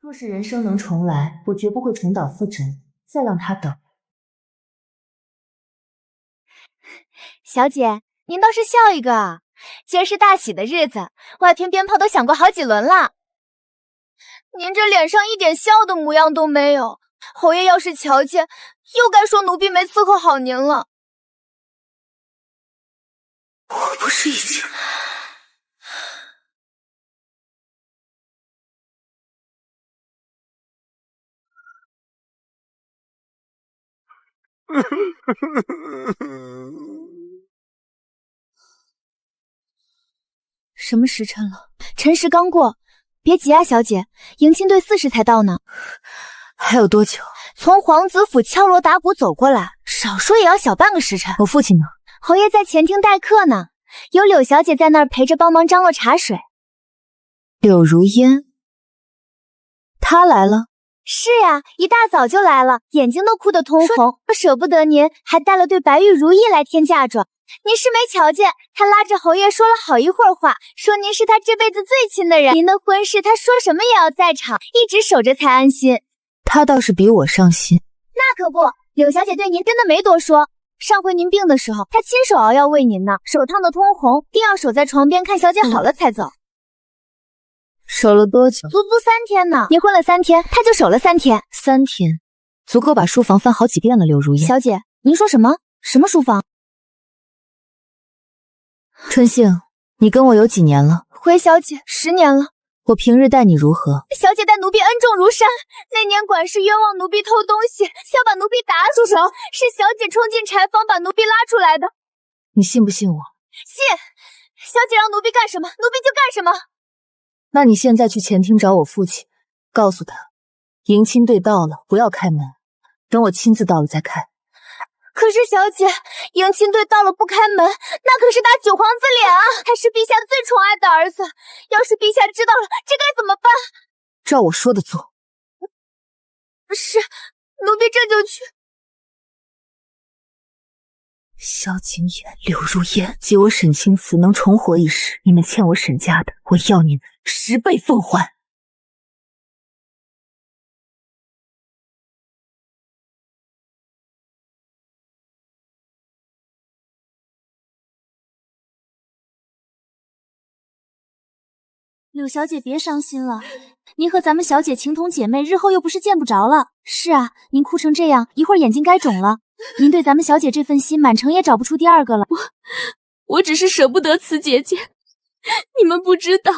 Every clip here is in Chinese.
若是人生能重来，我绝不会重蹈覆辙，再让他等。小姐，您倒是笑一个啊！今儿是大喜的日子，外片鞭炮都响过好几轮了。您这脸上一点笑的模样都没有，侯爷要是瞧见，又该说奴婢没伺候好您了。我不是已经……什么时辰了？辰时刚过，别急啊，小姐，迎亲队4时才到呢。还有多久？从皇子府敲锣打鼓走过来，少说也要小半个时辰。我父亲呢？侯爷在前厅待客呢，有柳小姐在那儿陪着帮忙张罗茶水。柳如烟，她来了。是呀，一大早就来了，眼睛都哭得通红，舍不得您，还带了对白玉如意来添嫁妆。您是没瞧见，他拉着侯爷说了好一会儿话，说您是他这辈子最亲的人，您的婚事他说什么也要在场，一直守着才安心。他倒是比我上心。那可不，柳小姐对您真的没多说。上回您病的时候，她亲手熬药喂您呢，手烫得通红，定要守在床边看小姐好了才走。守了多久？足足3天呢。您婚了3天，他就守了3天。3天，足够把书房翻好几遍了。柳如烟，小姐，您说什么？什么书房？春杏，你跟我有几年了？回小姐10年了。我平日待你如何？小姐待奴婢恩重如山。那年管事冤枉奴婢偷东西，要把奴婢打死。住手！是小姐冲进柴房把奴婢拉出来的。你信不信我？信。小姐让奴婢干什么，奴婢就干什么。那你现在去前厅找我父亲，告诉他迎亲队到了，不要开门，等我亲自到了再开。可是小姐，迎亲队到了不开门，那可是打九皇子脸啊！他是陛下最宠爱的儿子，要是陛下知道了，这该怎么办？照我说的做。是，奴婢这就去。萧景琰、柳如烟及我沈清慈能重活一时，你们欠我沈家的，我要你们10倍奉还。柳小姐别伤心了，您和咱们小姐情同姐妹，日后又不是见不着了。是啊，您哭成这样，一会儿眼睛该肿了。您对咱们小姐这份心，满城也找不出第二个了。我只是舍不得慈姐姐，你们不知道，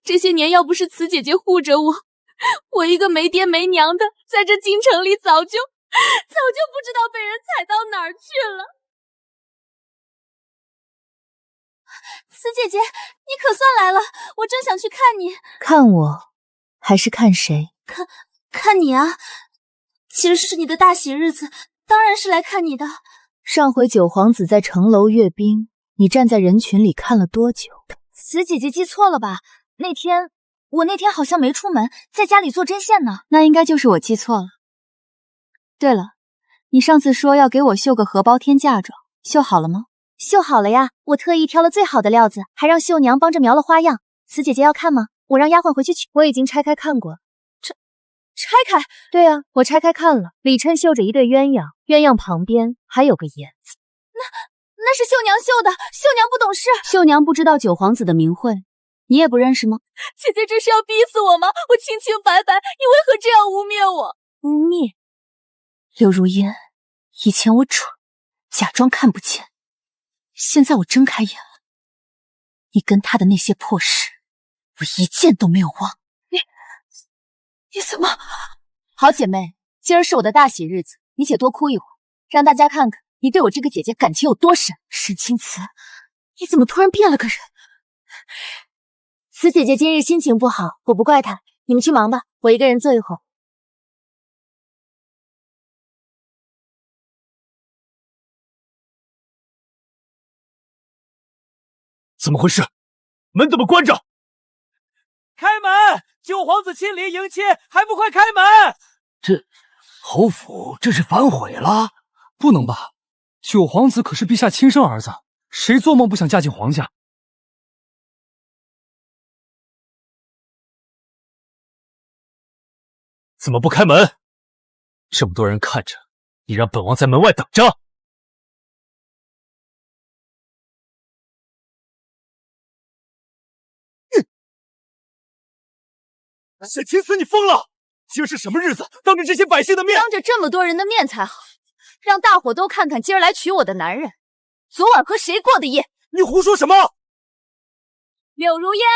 这些年要不是慈姐姐护着我，我一个没爹没娘的，在这京城里早就不知道被人踩到哪儿去了。慈姐姐，你可算来了，我正想去看你。看我，还是看谁？看你啊！今儿是你的大喜日子，当然是来看你的。上回九皇子在城楼阅兵，你站在人群里看了多久？慈姐姐记错了吧？我那天好像没出门，在家里做针线呢。那应该就是我记错了。对了，你上次说要给我绣个荷包添嫁妆，绣好了吗？绣好了呀，我特意挑了最好的料子，还让绣娘帮着描了花样。慈姐姐要看吗？我让丫鬟回去取。我已经拆开看过。拆开？对啊，我拆开看了，里衬绣着一对鸳鸯，鸳鸯旁边还有个言字。那是绣娘绣的，绣娘不懂事。绣娘不知道九皇子的名讳，你也不认识吗？姐姐这是要逼死我吗？我清清白白，你为何这样污蔑我？污蔑？柳如烟，以前我蠢，假装看不见。现在我睁开眼了，你跟他的那些破事，我一件都没有忘。你怎么？好姐妹，今儿是我的大喜日子，你且多哭一会儿，让大家看看你对我这个姐姐感情有多深。沈清慈，你怎么突然变了个人？慈姐姐今日心情不好，我不怪她，你们去忙吧，我一个人坐一会儿。怎么回事？门怎么关着？开门！九皇子亲临迎亲，还不快开门！这侯府这是反悔了？不能吧？九皇子可是陛下亲生儿子，谁做梦不想嫁进皇家？怎么不开门？这么多人看着，你让本王在门外等着。沈清思，你疯了！今儿是什么日子？当着这些百姓的面，当着这么多人的面才好，让大伙都看看今儿来娶我的男人，昨晚和谁过的夜？你胡说什么？柳如烟，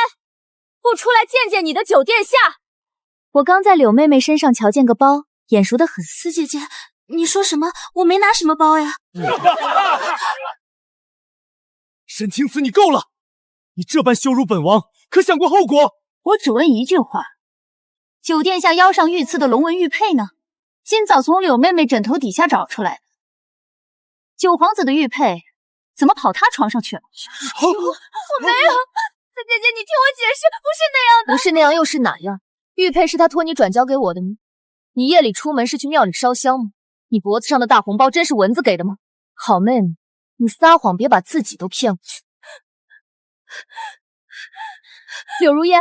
不出来见见你的九殿下！我刚在柳妹妹身上瞧见个包，眼熟的很。四姐姐，你说什么？我没拿什么包呀！沈清思，你够了！你这般羞辱本王，可想过后果？我只问一句话。九殿下腰上御赐的龙纹玉佩呢？今早从柳妹妹枕头底下找出来的。九皇子的玉佩怎么跑她床上去了？我没有，四姐姐，你听我解释，不是那样的。不是那样又是哪样？玉佩是他托你转交给我的吗？你夜里出门是去庙里烧香吗？你脖子上的大红包真是蚊子给的吗？好妹妹，你撒谎别把自己都骗过去。柳如烟，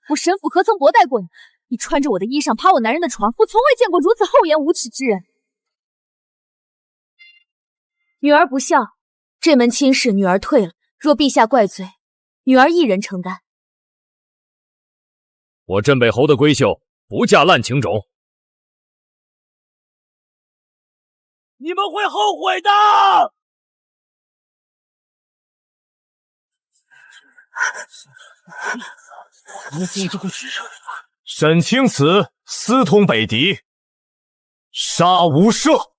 我沈府何曾薄待过你？你穿着我的衣裳爬我男人的床，我从未见过如此厚颜无耻之人。女儿不孝，这门亲事女儿退了，若陛下怪罪，女儿一人承担。我镇北侯的闺秀不嫁滥情种，你们会后悔的！沈清此私通北狄，杀无赦。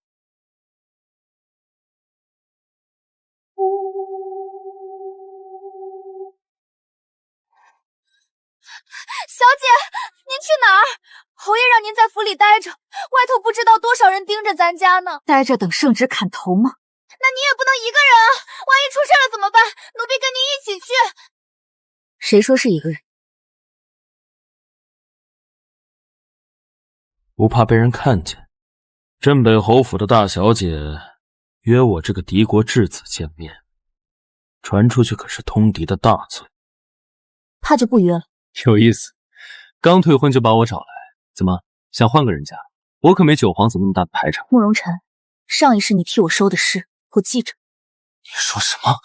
小姐，您去哪儿？侯爷让您在府里待着，外头不知道多少人盯着咱家呢。待着等圣旨砍头吗？那你也不能一个人啊，万一出事了怎么办？奴婢跟您一起去。谁说是一个人？不怕被人看见。镇北侯府的大小姐约我这个敌国质子见面，传出去可是通敌的大罪。怕就不约了。有意思，刚退婚就把我找来，怎么想换个人家？我可没九皇子那么大的排场。慕容晨，上一世你替我收的尸，我记着。你说什么？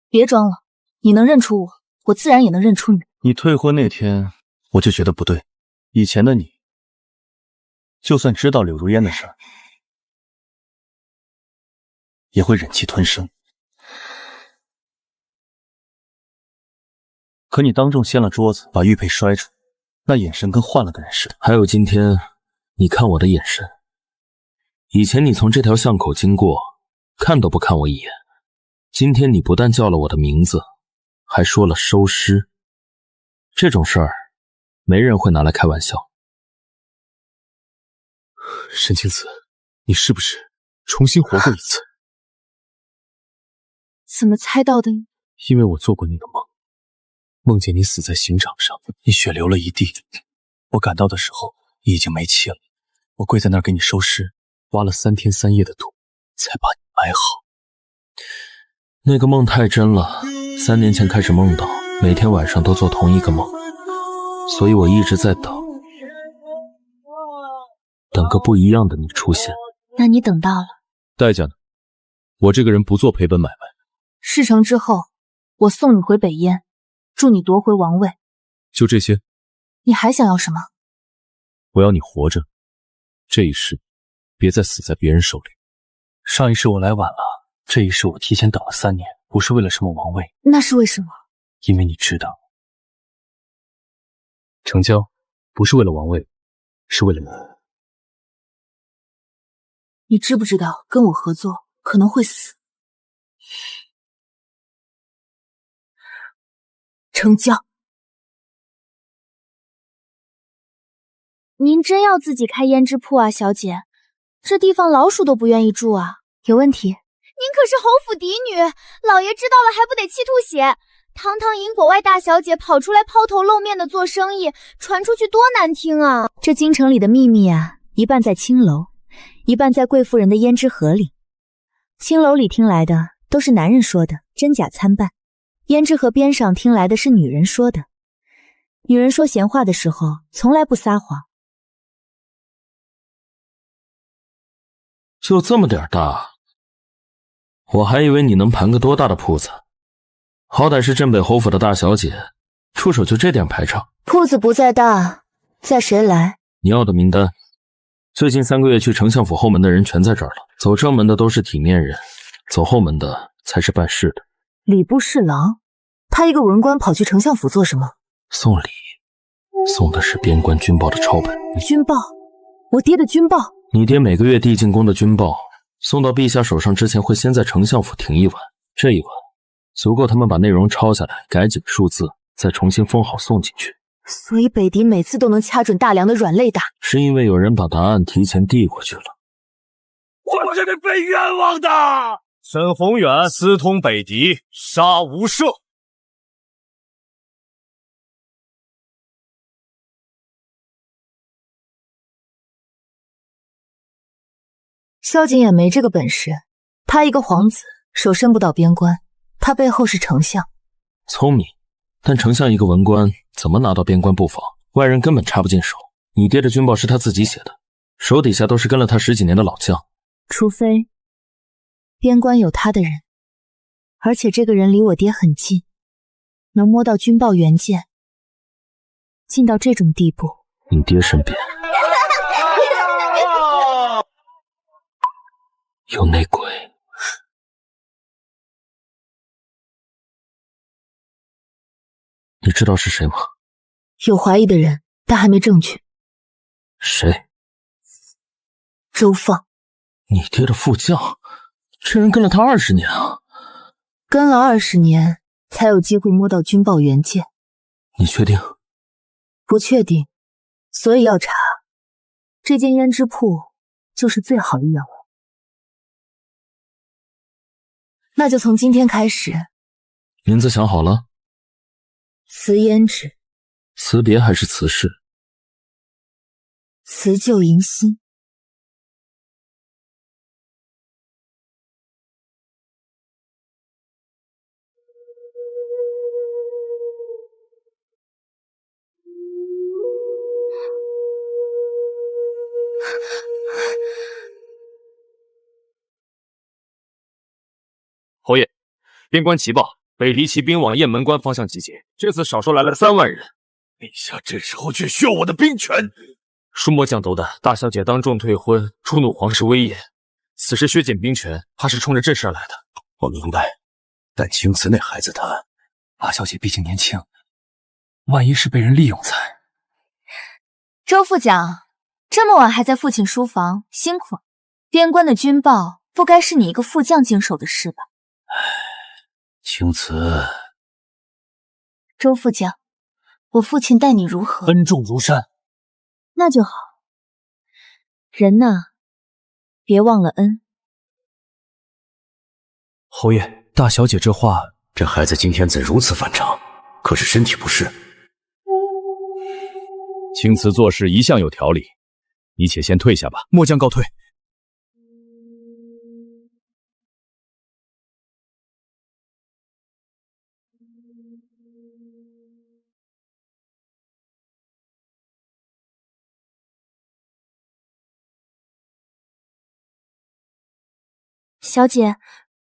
别装了，你能认出我，我自然也能认出你。你退婚那天，我就觉得不对。以前的你，就算知道柳如烟的事儿，也会忍气吞声。可你当众掀了桌子，把玉佩摔出，那眼神跟换了个人似的。还有今天，你看我的眼神。以前你从这条巷口经过，看都不看我一眼。今天你不但叫了我的名字，还说了收尸。这种事儿，没人会拿来开玩笑。沈清子，你是不是重新活过一次？怎么猜到的？因为我做过那个梦，梦见你死在刑场上，你血流了一地。我赶到的时候，你已经没气了。我跪在那儿给你收尸，挖了3天3夜的土，才把你埋好。那个梦太真了，3年前开始梦到，每天晚上都做同一个梦，所以我一直在等个不一样的你出现。那你等到了，代价呢？我这个人不做赔本买卖。事成之后，我送你回北燕，助你夺回王位。就这些？你还想要什么？我要你活着，这一世别再死在别人手里。上一世我来晚了，这一世我提前等了3年，不是为了什么王位，那是为什么？因为你知道，成交不是为了王位，是为了你。你知不知道跟我合作可能会死？成交。您真要自己开胭脂铺啊，小姐？这地方老鼠都不愿意住啊。有问题？您可是侯府嫡女，老爷知道了还不得气吐血？堂堂银果外大小姐跑出来抛头露面的做生意，传出去多难听啊！这京城里的秘密啊，一半在青楼，一半在贵妇人的胭脂盒里。青楼里听来的都是男人说的，真假参半；胭脂盒边上听来的是女人说的。女人说闲话的时候从来不撒谎，就这么点大，我还以为你能盘个多大的铺子，好歹是镇北侯府的大小姐，出手就这点排场。铺子不在大，在谁来？你要的名单，最近3个月去丞相府后门的人全在这儿了。走正门的都是体面人，走后门的才是办事的。礼部侍郎，他一个文官跑去丞相府做什么？送礼，送的是边关军报的抄本。军报？我爹的军报？你爹每个月递进宫的军报，送到陛下手上之前会先在丞相府停一晚，这一晚足够他们把内容抄下来，改几个数字，再重新封好送进去。所以北狄每次都能掐准大梁的软肋打，是因为有人把答案提前递过去了。我这是被冤枉的！沈宏远私通北狄，杀无赦。萧景琰没这个本事，他一个皇子，手伸不到边关，他背后是丞相。聪明，但丞相一个文官怎么拿到边关布防？外人根本插不进手。你爹的军报是他自己写的，手底下都是跟了他10几年的老将。除非边关有他的人，而且这个人离我爹很近，能摸到军报原件，近到这种地步。你爹身边有内鬼。你知道是谁吗？有怀疑的人，但还没证据。谁？周放。你爹的副将，这人跟了他20年啊！跟了20年，才有机会摸到军报原件。你确定？不确定，所以要查。这间胭脂铺就是最好的药。那就从今天开始。名字想好了？辞胭脂。辞别还是辞世？辞旧迎新。侯爷，边关急报，北狄骑兵往雁门关方向集结，这次少说来了3万人。陛下这时候却需要我的兵权？疏末降斗胆，大小姐当众退婚，触怒皇室威严，此时削减兵权，怕是冲着这事儿来的。我明白，但青瓷那孩子他，大小姐毕竟年轻，万一是被人利用才……周副将，这么晚还在父亲书房，辛苦了。边关的军报不该是你一个副将经手的事吧？青瓷，周副将，我父亲待你如何？恩重如山。那就好。人呐，别忘了恩。侯爷，大小姐这话，这孩子今天怎如此反常？可是身体不适。青瓷做事一向有条理，你且先退下吧。末将告退。小姐，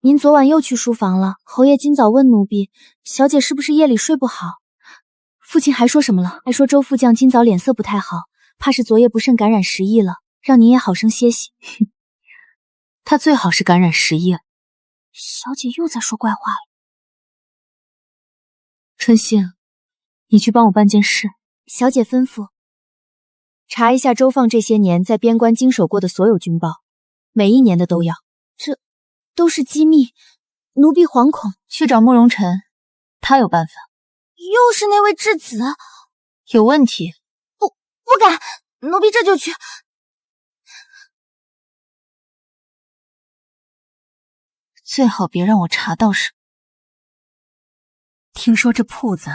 您昨晚又去书房了。侯爷今早问奴婢，小姐是不是夜里睡不好？父亲还说什么了？还说周副将今早脸色不太好，怕是昨夜不慎感染食疫了，让您也好生歇息。他最好是感染食疫。小姐又在说怪话了。春杏，你去帮我办件事。小姐吩咐。查一下周放这些年在边关经手过的所有军报，每一年的都要。这都是机密，奴婢惶恐。去找慕容晨，他有办法。又是那位质子，有问题？不敢，奴婢这就去。最好别让我查到什么。听说这铺子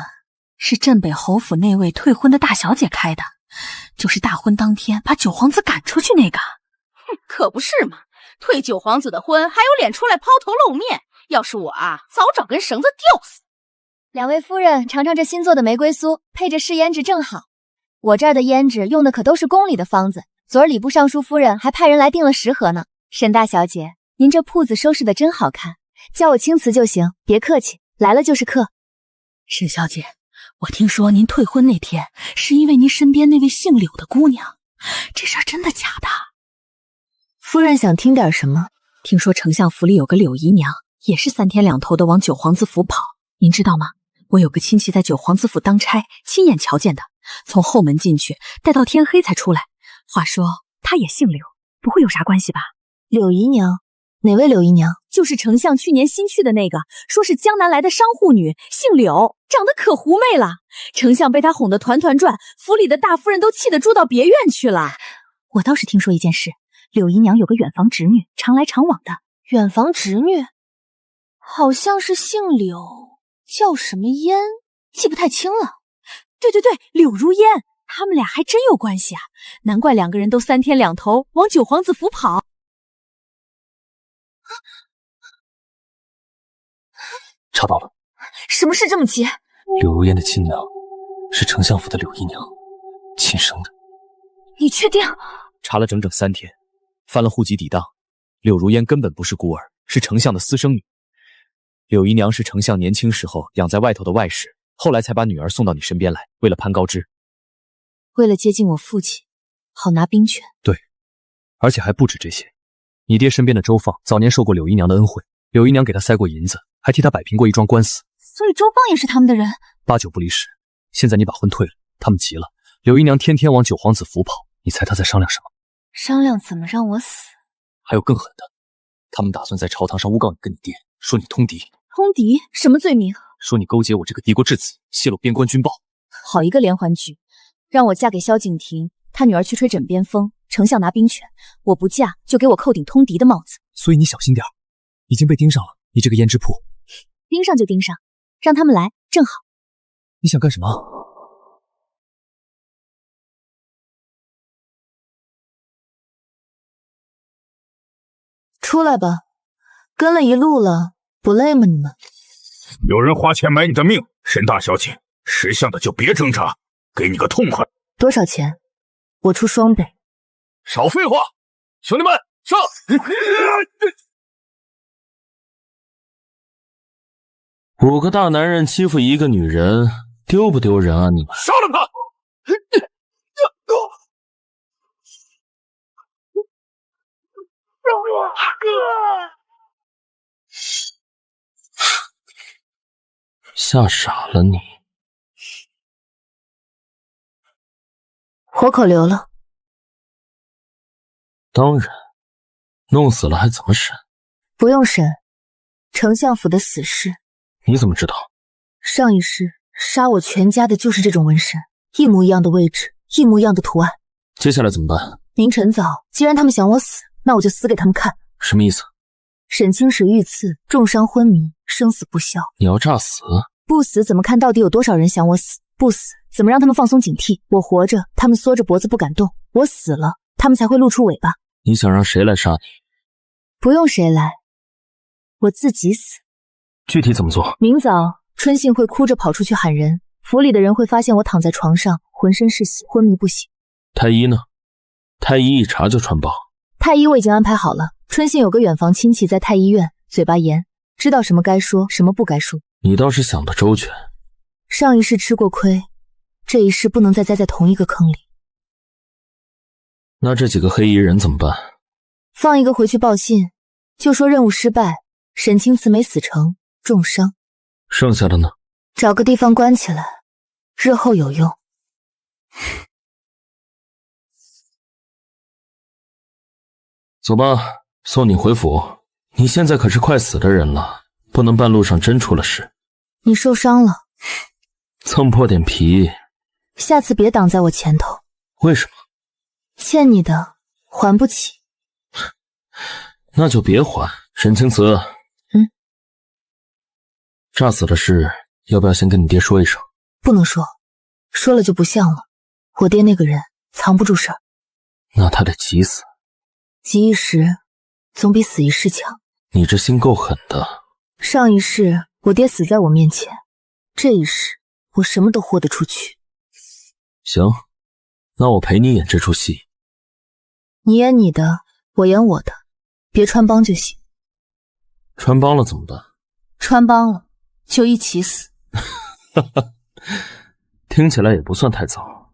是镇北侯府那位退婚的大小姐开的，就是大婚当天把九皇子赶出去那个。哼，可不是嘛。退九皇子的婚，还有脸出来抛头露面？要是我啊，早找根绳子吊死。两位夫人尝尝这新做的玫瑰酥，配着试胭脂正好。我这儿的胭脂用的可都是宫里的方子，昨儿礼部尚书夫人还派人来订了10盒呢。沈大小姐，您这铺子收拾的真好看，叫我青瓷就行，别客气，来了就是客。沈小姐，我听说您退婚那天是因为您身边那位姓柳的姑娘，这事儿真的假的？夫人想听点什么？听说丞相府里有个柳姨娘，也是3天2头的往九皇子府跑，您知道吗？我有个亲戚在九皇子府当差，亲眼瞧见的，从后门进去，待到天黑才出来。话说她也姓柳，不会有啥关系吧？柳姨娘？哪位柳姨娘？就是丞相去年新去的那个，说是江南来的商户女，姓柳，长得可狐媚了。丞相被她哄得团团转，府里的大夫人都气得住到别院去了。我倒是听说一件事，柳姨娘有个远房侄女，常来常往的。远房侄女？好像是姓柳，叫什么烟，记不太清了。对，柳如烟，他们俩还真有关系啊！难怪2个人都3天2头往九皇子府跑。查到了，什么事这么急？柳如烟的亲娘是丞相府的柳姨娘，亲生的。你确定？查了整整3天，翻了户籍底档，柳如烟根本不是孤儿，是丞相的私生女。柳姨娘是丞相年轻时候养在外头的外室，后来才把女儿送到你身边来，为了攀高枝。为了接近我父亲，好拿兵权。对，而且还不止这些。你爹身边的周放早年受过柳姨娘的恩惠，柳姨娘给他塞过银子，还替他摆平过一桩官司。所以周放也是他们的人？8九不离10。现在你把婚退了，他们急了，柳姨娘天天往九皇子府跑，你猜他在商量什么？商量怎么让我死？还有更狠的，他们打算在朝堂上诬告你跟你爹，说你通敌。通敌？什么罪名？说你勾结我这个敌国质子，泄露边关军报。好一个连环局！让我嫁给萧景亭，他女儿去吹枕边风，丞相拿兵权，我不嫁就给我扣顶通敌的帽子。所以你小心点，已经被盯上了，你这个胭脂铺。盯上就盯上，让他们来正好。你想干什么？出来吧，跟了一路了，不累吗你们？有人花钱买你的命，沈大小姐，识相的就别挣扎，给你个痛快。多少钱？我出双倍。少废话，兄弟们上！5个大男人欺负1个女人，丢不丢人啊你们？杀了他！吓傻了你！活口留了。当然，弄死了还怎么审？不用审，丞相府的死事。你怎么知道？上一世杀我全家的就是这种纹身，一模一样的位置，一模一样的图案。接下来怎么办？明晨早，既然他们想我死，那我就死给他们看。什么意思？沈清使遇刺，重伤昏迷，生死不肖。你要诈死？不死怎么看到底有多少人想我死？不死怎么让他们放松警惕？我活着，他们缩着脖子不敢动；我死了，他们才会露出尾巴。你想让谁来杀你？不用谁来，我自己死。具体怎么做？明早，春信会哭着跑出去喊人，府里的人会发现我躺在床上，浑身是血，昏迷不醒。太医呢？太医一查就传报。太医我已经安排好了，春信有个远房亲戚在太医院，嘴巴严，知道什么该说，什么不该说。你倒是想得周全。上一世吃过亏，这一世不能再栽在同一个坑里。那这几个黑衣人怎么办？放一个回去报信，就说任务失败，沈清慈没死成，重伤。剩下的呢？找个地方关起来，日后有用。走吧，送你回府。你现在可是快死的人了，不能半路上真出了事。你受伤了，蹭破点皮，下次别挡在我前头。为什么？欠你的还不起。那就别还。沈清慈，诈死的事要不要先跟你爹说一声？不能说，说了就不像了。我爹那个人藏不住事儿。那他得急死。急一时总比死一世强。你这心够狠的。上一世我爹死在我面前，这一世我什么都豁得出去。行，那我陪你演这出戏。你演你的，我演我的，别穿帮就行。穿帮了怎么办？穿帮了就一起死。哈哈，听起来也不算太糟。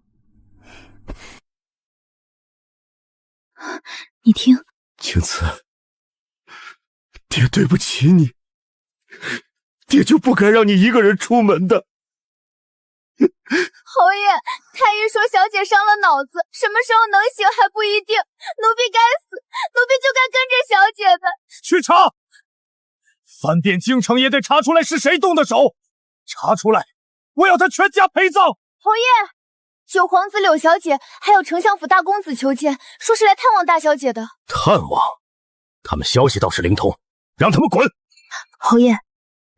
你听，青瓷，爹对不起你，爹就不该让你一个人出门的。侯爷，太医说小姐伤了脑子，什么时候能醒还不一定。奴婢该死，奴婢就该跟着小姐的。去查，饭店京城也得查出来是谁动的手，查出来，我要他全家陪葬。侯爷，九皇子柳小姐还有丞相府大公子求见，说是来探望大小姐的。探望？他们消息倒是灵通，让他们滚。侯爷，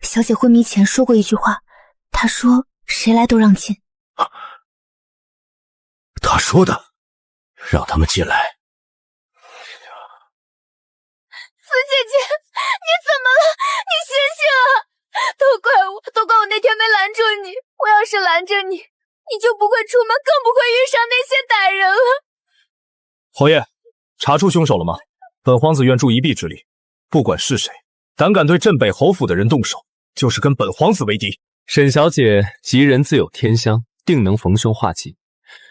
小姐昏迷前说过一句话，她说谁来都让进。他说的，让他们进来。死姐姐，你怎么了？你醒醒啊！都怪我那天没拦住你。我要是拦着你，你就不会出门，更不会遇上那些歹人了。侯爷，查出凶手了吗？本皇子愿助一臂之力，不管是谁，胆敢对镇北侯府的人动手，就是跟本皇子为敌。沈小姐吉人自有天相，定能逢凶化吉。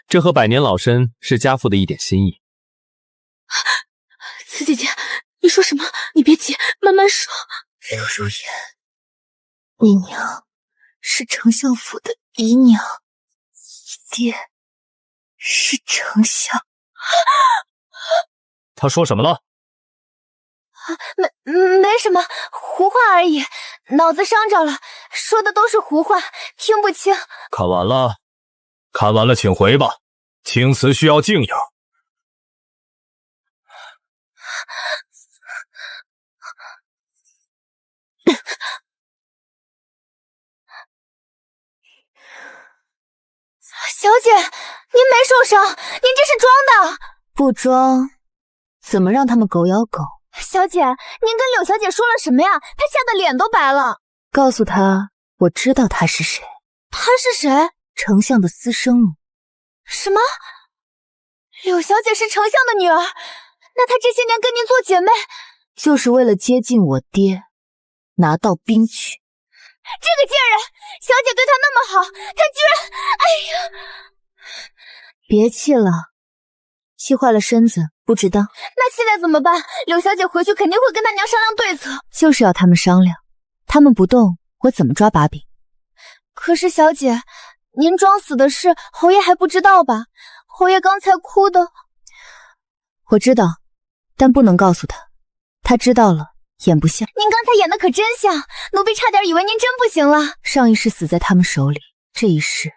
这和百年老参是家父的一点心意。慈姐姐，你说什么？你别急，慢慢说。柳如烟，你娘是丞相府的姨娘，你爹是丞相。他说什么了？没什么，胡话而已，脑子伤着了，说的都是胡话，听不清。看完了，看完了，请回吧。青瓷需要静养。小姐，您没受伤，您这是装的。不装，怎么让他们狗咬狗？小姐，您跟柳小姐说了什么呀？她吓得脸都白了。告诉她，我知道她是谁。她是谁？丞相的私生女。什么？柳小姐是丞相的女儿？那她这些年跟您做姐妹，就是为了接近我爹，拿到兵权。这个贱人，小姐对她那么好，她居然……哎呀！别气了，气坏了身子不值当。那现在怎么办？柳小姐回去肯定会跟她娘商量对策。就是要他们商量，他们不动，我怎么抓把柄？可是小姐，您装死的事，侯爷还不知道吧？侯爷刚才哭的……我知道，但不能告诉他，他知道了演不像。您刚才演的可真像，奴婢差点以为您真不行了。上一世死在他们手里，这一世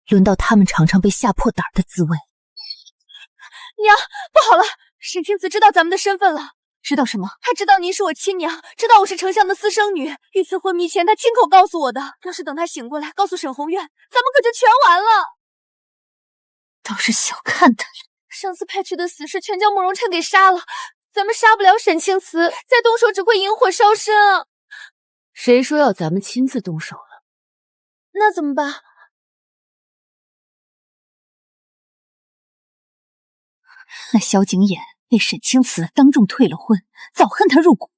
轮到他们尝尝被吓破胆的滋味。娘，不好了，沈青瓷知道咱们的身份了。知道什么？他知道您是我亲娘，知道我是丞相的私生女。玉瓷昏迷前，他亲口告诉我的。要是等他醒过来，告诉沈宏愿，咱们可就全完了。倒是小看他了。上次派去的死士全将慕容琛给杀了，咱们杀不了沈青瓷，再动手只会引火烧身啊！谁说要咱们亲自动手了？那怎么办？那萧景琰被沈青瓷当众退了婚，早恨他入骨。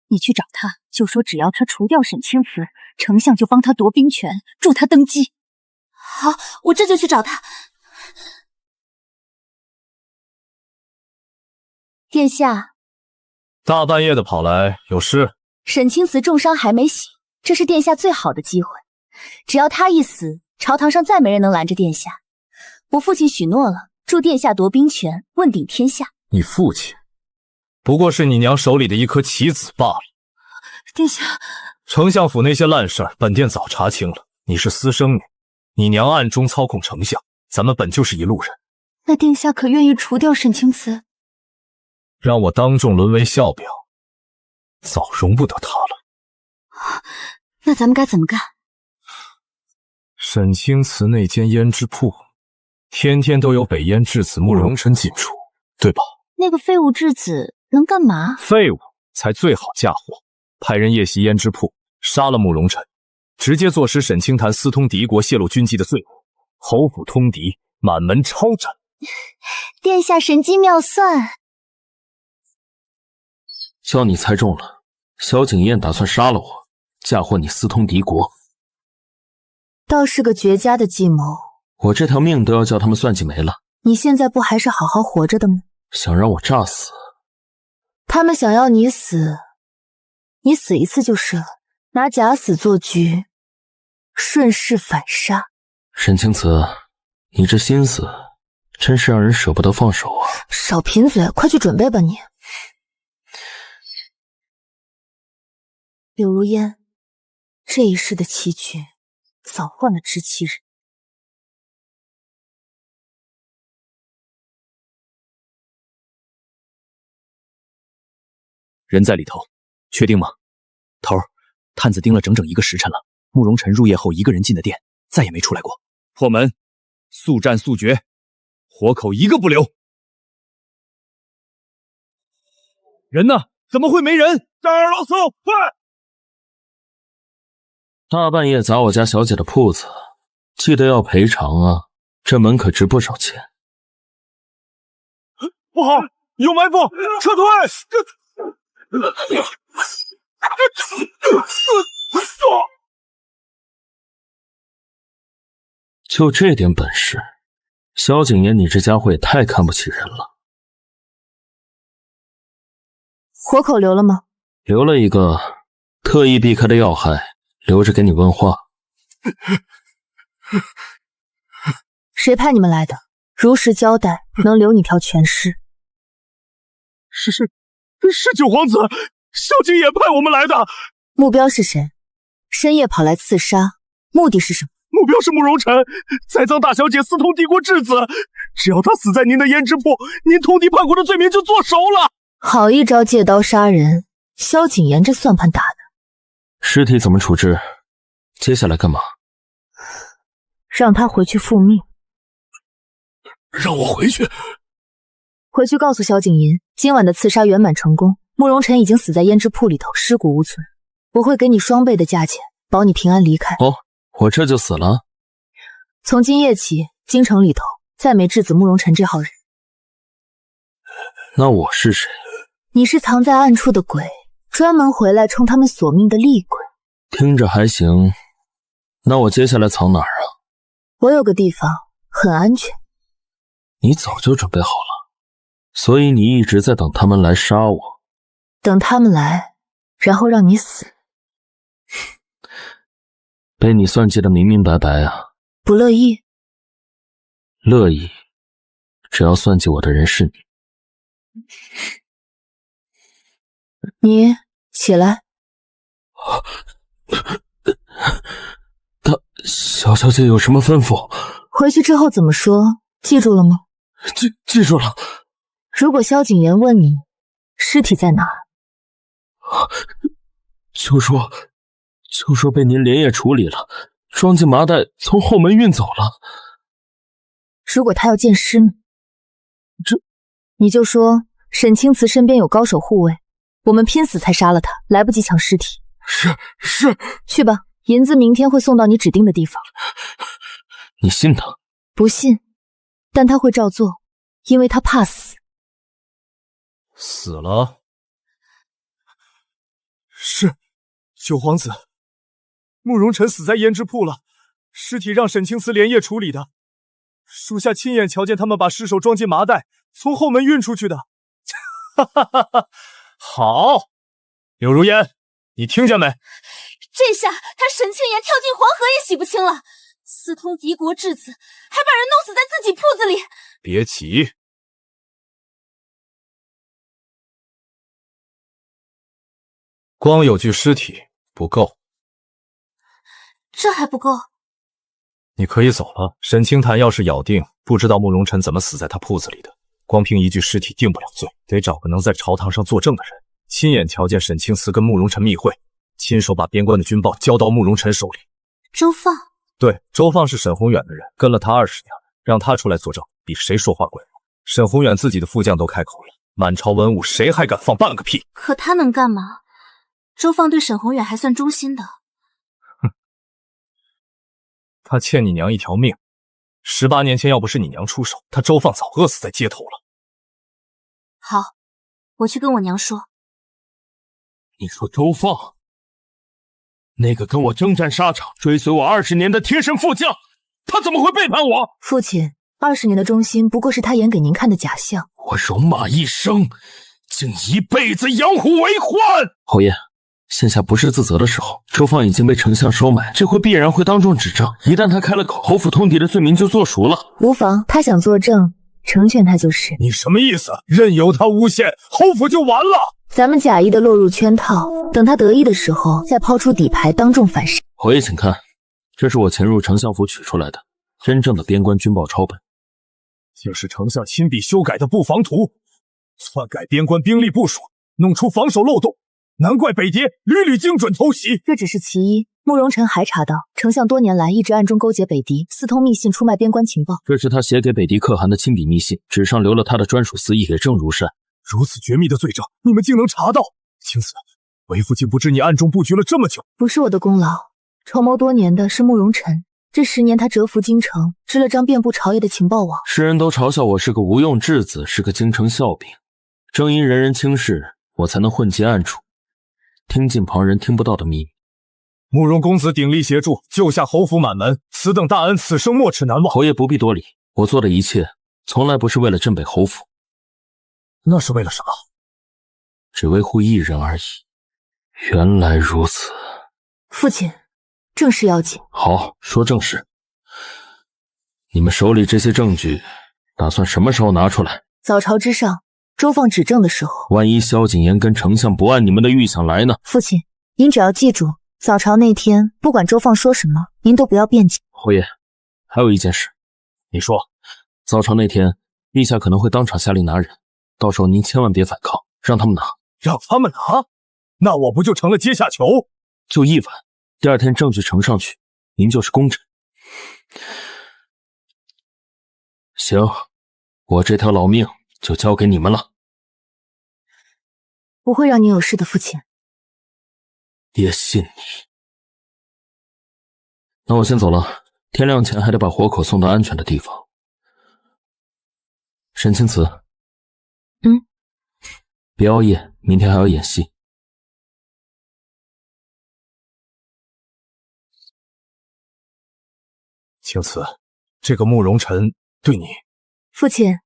你去找他，就说只要他除掉沈青瓷，丞相就帮他夺兵权，助他登基。好，我这就去找他。殿下，大半夜的跑来，有事？沈青瓷重伤还没醒，这是殿下最好的机会。只要他一死，朝堂上再没人能拦着殿下。我父亲许诺了，助殿下夺兵权，问鼎天下。你父亲不过是你娘手里的一颗棋子罢了。殿下，丞相府那些烂事儿，本殿早查清了。你是私生女，你娘暗中操控丞相，咱们本就是一路人。那殿下可愿意除掉沈青瓷？让我当众沦为笑柄，早容不得他了。那咱们该怎么干？沈青瓷那间胭脂铺，天天都有北燕质子慕容琛进出，对吧？那个废物质子能干嘛？废物才最好嫁祸。派人夜袭胭脂铺，杀了慕容琛，直接坐实沈清潭私通敌国、泄露军机的罪恶。侯府通敌，满门抄斩。殿下神机妙算。叫你猜中了，萧景砚打算杀了我，嫁祸你私通敌国。倒是个绝佳的计谋。我这条命都要叫他们算计没了。你现在不还是好好活着的吗？想让我诈死？他们想要你死，你死一次就是了。拿假死做局，顺势反杀。沈青瓷，你这心思真是让人舍不得放手啊！少贫嘴，快去准备吧你。柳如烟，这一世的棋局早换了知棋人。人在里头，确定吗？头儿，探子盯了整整1个时辰了。慕容晨入夜后一个人进的殿，再也没出来过。破门，速战速决，活口一个不留。人呢？怎么会没人？大二老叟，快！大半夜砸我家小姐的铺子，记得要赔偿啊！这门可值不少钱。不好，有埋伏，撤退！就这点本事，萧景琰，你这家伙也太看不起人了。活口留了吗？留了一个，特意避开的要害，留着给你问话。谁派你们来的？如实交代，能留你条全尸。是九皇子，萧景琰派我们来的。目标是谁？深夜跑来刺杀，目的是什么？目标是慕容晨，栽赃大小姐私通帝国质子。只要他死在您的胭脂铺，您通敌叛国的罪名就做熟了。好一招借刀杀人，萧景琰这算盘打的。尸体怎么处置？接下来干嘛？让他回去复命。让我回去？回去告诉萧景琰，今晚的刺杀圆满成功，慕容晨已经死在胭脂铺里头，尸骨无存。我会给你双倍的价钱，保你平安离开。哦，我这就死了？从今夜起，京城里头再没质子慕容晨这号人。那我是谁？你是藏在暗处的鬼，专门回来冲他们索命的厉鬼。听着还行，那我接下来藏哪儿啊？我有个地方很安全。你早就准备好了，所以你一直在等他们来杀我。等他们来，然后让你死。被你算计的明明白白啊！不乐意？乐意，只要算计我的人是你。你起来。小小姐有什么吩咐？回去之后怎么说？记住了吗？记住了。如果萧景琰问你尸体在哪，就说被您连夜处理了，装进麻袋从后门运走了。如果他要见尸呢？你就说沈青瓷身边有高手护卫，我们拼死才杀了他，来不及抢尸体。是。去吧，银子明天会送到你指定的地方。你信他？不信，但他会照做，因为他怕死。死了？是，九皇子，慕容晨死在胭脂铺了，尸体让沈青瓷连夜处理的。属下亲眼瞧见他们把尸首装进麻袋，从后门运出去的。哈哈哈哈！好，柳如烟，你听见没？这下他沈庆言跳进黄河也洗不清了，私通敌国质子，还把人弄死在自己铺子里。别急，光有具尸体不够，这还不够？你可以走了。沈清潭要是咬定不知道慕容晨怎么死在他铺子里的，光凭一具尸体定不了罪，得找个能在朝堂上作证的人，亲眼瞧见沈清慈跟慕容晨密会，亲手把边关的军报交到慕容晨手里。周放？对，周放是沈宏远的人，跟了他20年了，让他出来作证，比谁说话管用。沈宏远自己的副将都开口了，满朝文武谁还敢放半个屁？可他能干嘛？周放对沈宏远还算忠心的。他欠你娘一条命，18年前要不是你娘出手，他周放早饿死在街头了。好，我去跟我娘说。你说周放，那个跟我征战沙场、追随我20年的贴身副将，他怎么会背叛我？父亲，20年的忠心不过是他演给您看的假象。我戎马一生，竟一辈子养虎为患。侯爷，现下不是自责的时候。周放已经被丞相收买，这回必然会当众指证。一旦他开了口，侯府通敌的罪名就做熟了。无妨，他想作证，成全他就是。你什么意思？任由他诬陷，侯府就完了？咱们假意的落入圈套，等他得意的时候再抛出底牌，当众反杀。侯爷请看，这是我潜入丞相府取出来的真正的边关军报抄本，竟是丞相亲笔修改的布防图，篡改边关兵力部署，弄出防守漏洞，难怪北谍屡屡精准偷袭。这只是其一，慕容晨还查到丞相多年来一直暗中勾结北敌，私通密信，出卖边关情报。这是他写给北敌可汗的亲笔密信，纸上留了他的专属私意，给郑如善。如此绝密的罪证，你们竟能查到？青子，为父竟不知你暗中布局了这么久。不是我的功劳，筹谋多年的是慕容晨。这10年他蛰伏京城，织了张遍布朝野的情报网。世人都嘲笑我是个无用质子，是个京城笑柄。正因人人轻视，我才能混迹暗处，听尽旁人听不到的秘密。慕容公子鼎力协助，救下侯府满门，此等大恩，此生没齿难忘。侯爷不必多礼，我做的一切，从来不是为了镇北侯府。那是为了什么？只维护一人而已。原来如此。父亲，正事要紧。好，说正事。你们手里这些证据，打算什么时候拿出来？早朝之上，周放指证的时候。万一萧景琰跟丞相不按你们的预想来呢？父亲，您只要记住，早朝那天，不管周放说什么，您都不要辩解。侯爷，还有一件事。你说。早朝那天，陛下可能会当场下令拿人。到时候您千万别反抗，让他们拿。让他们拿？那我不就成了阶下囚？就一晚，第二天证据呈上去，您就是功臣。行，我这条老命就交给你们了。不会让你有事的，父亲。也信你。那我先走了，天亮前还得把活口送到安全的地方。沈清慈。别熬夜，明天还要演戏。青瓷，这个慕容晨对你……父亲，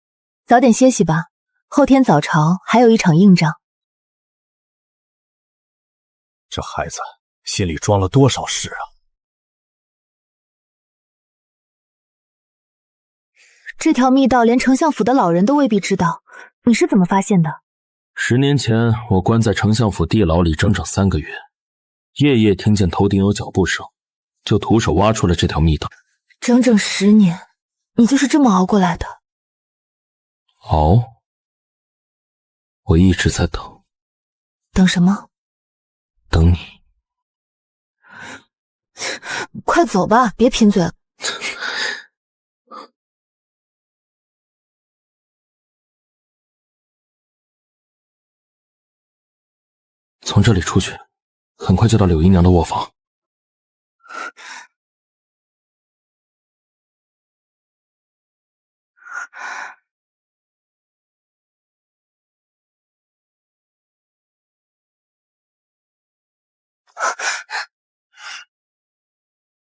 早点歇息吧，后天早朝还有一场硬仗。这孩子心里装了多少事啊！这条密道连丞相府的老人都未必知道，你是怎么发现的？10年前，我关在丞相府地牢里整整3个月，夜夜听见头顶有脚步声，就徒手挖出了这条密道。整整10年，你就是这么熬过来的？熬？我一直在等。等什么？等你。快走吧，别贫嘴了。从这里出去，很快就到柳姨娘的卧房。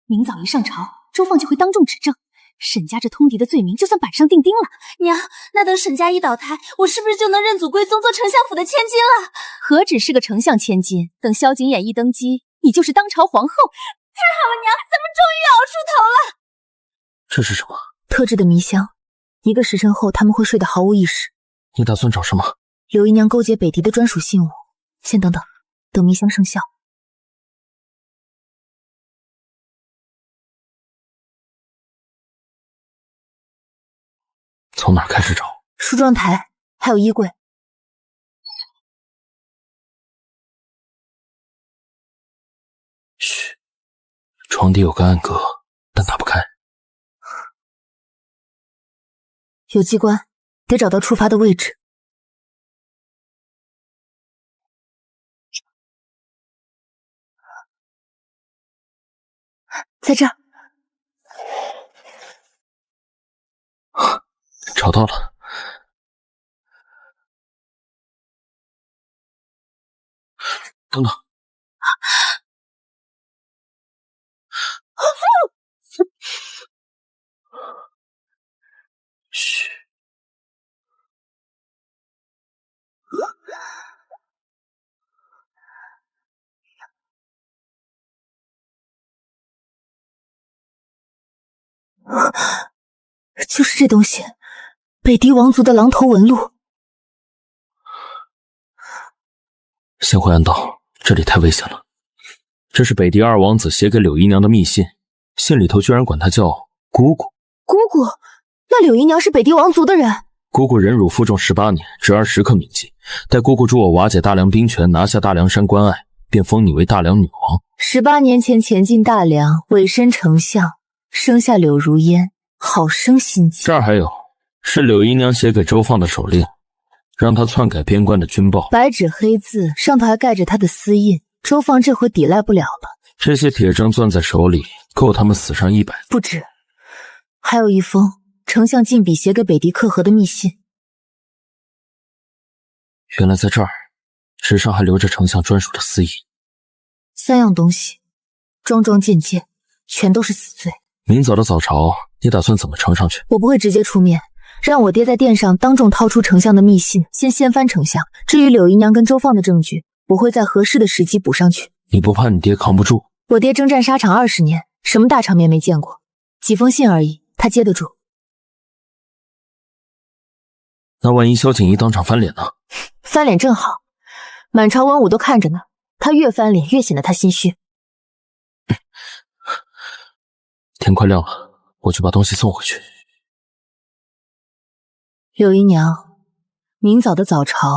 明早一上朝，周放就会当众指证，沈家这通敌的罪名就算板上钉钉了。娘，那等沈家一倒台，我是不是就能认祖归宗，做丞相府的千金了？何止是个丞相千金，等萧景琰一登基，你就是当朝皇后。太好了，娘，咱们终于熬出头了。这是什么？特制的迷香，1个时辰后他们会睡得毫无意识。你打算找什么？柳姨娘勾结北敌的专属信物。先等等，等迷香生效。从哪儿开始找？梳妆台，还有衣柜。嘘，床底有个暗格，但打不开。有机关，得找到触发的位置。在这儿。找到了。等等。嘘。就是这东西，北狄王族的狼头纹路。先回暗道，这里太危险了。这是北狄二王子写给柳姨娘的密信，信里头居然管她叫姑姑。姑姑？那柳姨娘是北狄王族的人？姑姑忍辱负重18年，侄儿时刻铭记，待姑姑助我瓦解大梁兵权，拿下大凉山关隘，便封你为大梁女王。18年前前进大梁，委身丞相，生下柳如烟，好生心机。这儿还有，是柳姨娘写给周放的手令，让他篡改边关的军报，白纸黑字，上头还盖着他的私印。周放这回抵赖不了了。这些铁证攥在手里，够他们死上100。不止，还有一封丞相进笔写给北狄克和的密信。原来在这儿，纸上还留着丞相专属的私印。3样东西，桩桩件件，全都是死罪。明早的早朝，你打算怎么呈上去？我不会直接出面，让我爹在殿上当众掏出丞相的密信，先掀翻丞相。至于柳姨娘跟周放的证据，我会在合适的时机补上去。你不怕你爹扛不住？我爹征战沙场20年，什么大场面没见过，几封信而已，他接得住。那万一萧景怡当场翻脸呢？翻脸正好，满朝文武都看着呢，他越翻脸越显得他心虚。天快亮了，我去把东西送回去。柳姨娘，明早的早朝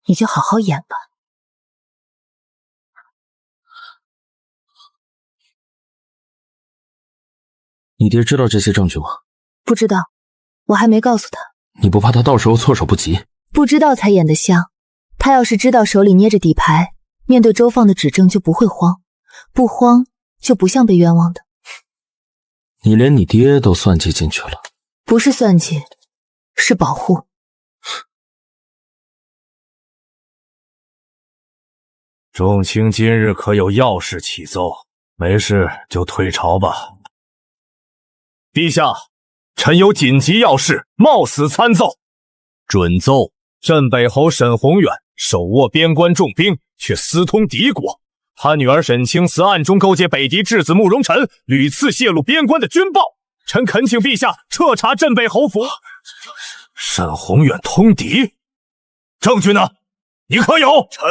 你就好好演吧。你爹知道这些证据吗？不知道，我还没告诉他。你不怕他到时候措手不及？不知道才演得像，他要是知道手里捏着底牌，面对周放的指证就不会慌，不慌就不像被冤枉的。你连你爹都算计进去了。不是算计，是保护。众卿今日可有要事启奏？没事就退朝吧。陛下，臣有紧急要事，冒死参奏。准奏：镇北侯沈宏远手握边关重兵，却私通敌国。他女儿沈清慈暗中勾结北狄质子慕容辰，屡次泄露边关的军报。臣恳请陛下彻查镇北侯府。沈宏远通敌，证据呢？你可有？臣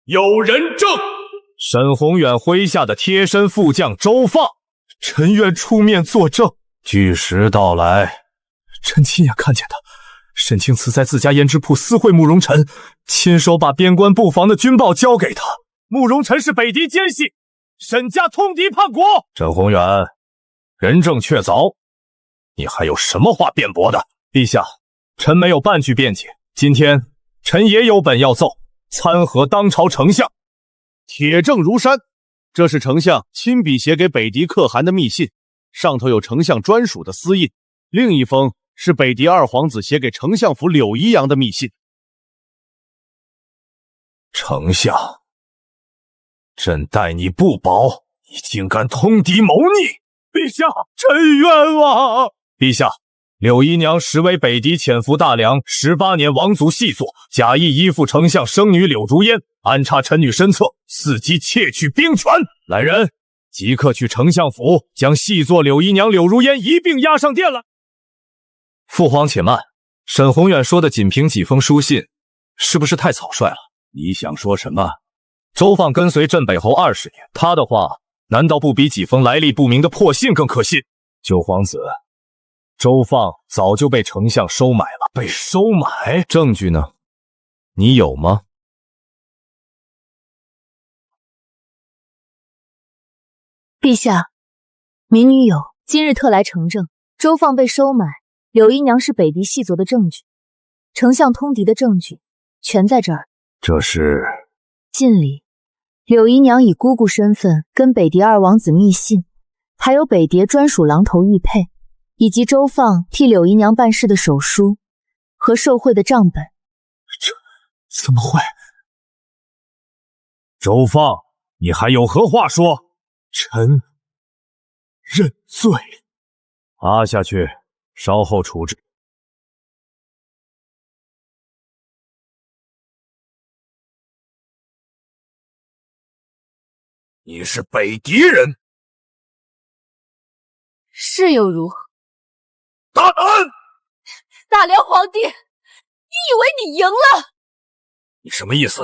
有人证。沈宏远麾下的贴身副将周放，臣愿出面作证。据实道来，臣亲眼看见的。沈清慈在自家胭脂铺私会慕容辰，亲手把边关布防的军报交给他。慕容辰是北狄奸细，沈家通敌叛国。沈宏远，人证确凿，你还有什么话辩驳的？陛下，臣没有半句辩解。今天臣也有本要奏，参劾当朝丞相。铁证如山，这是丞相亲笔写给北狄可汗的密信，上头有丞相专属的私印。另一封是北狄二皇子写给丞相府柳宜阳的密信。丞相，朕待你不薄，你竟敢通敌谋逆！陛下，臣冤枉！陛下，柳姨娘实为北狄潜伏大梁18年王族细作，假意依附丞相生女柳如烟，安插臣女身侧，伺机窃取兵权。来人，即刻去丞相府，将细作柳姨娘柳如烟一并押上殿来。父皇且慢，沈宏远说的仅凭几封书信，是不是太草率了？你想说什么？周放跟随镇北侯20年，他的话难道不比几封来历不明的破信更可信？九皇子，周放早就被丞相收买了。被收买？证据呢？你有吗？陛下，民女有，今日特来呈证。周放被收买，柳姨娘是北狄细作的证据，丞相通敌的证据全在这儿。这是信里，柳姨娘以姑姑身份跟北狄二王子密信，还有北狄专属狼头玉佩，以及周放替柳姨娘办事的手书和受贿的账本。这怎么会？周放，你还有何话说？臣认罪。押下去，稍后处置。你是北狄人，是又如何？大胆！大梁皇帝，你以为你赢了？你什么意思？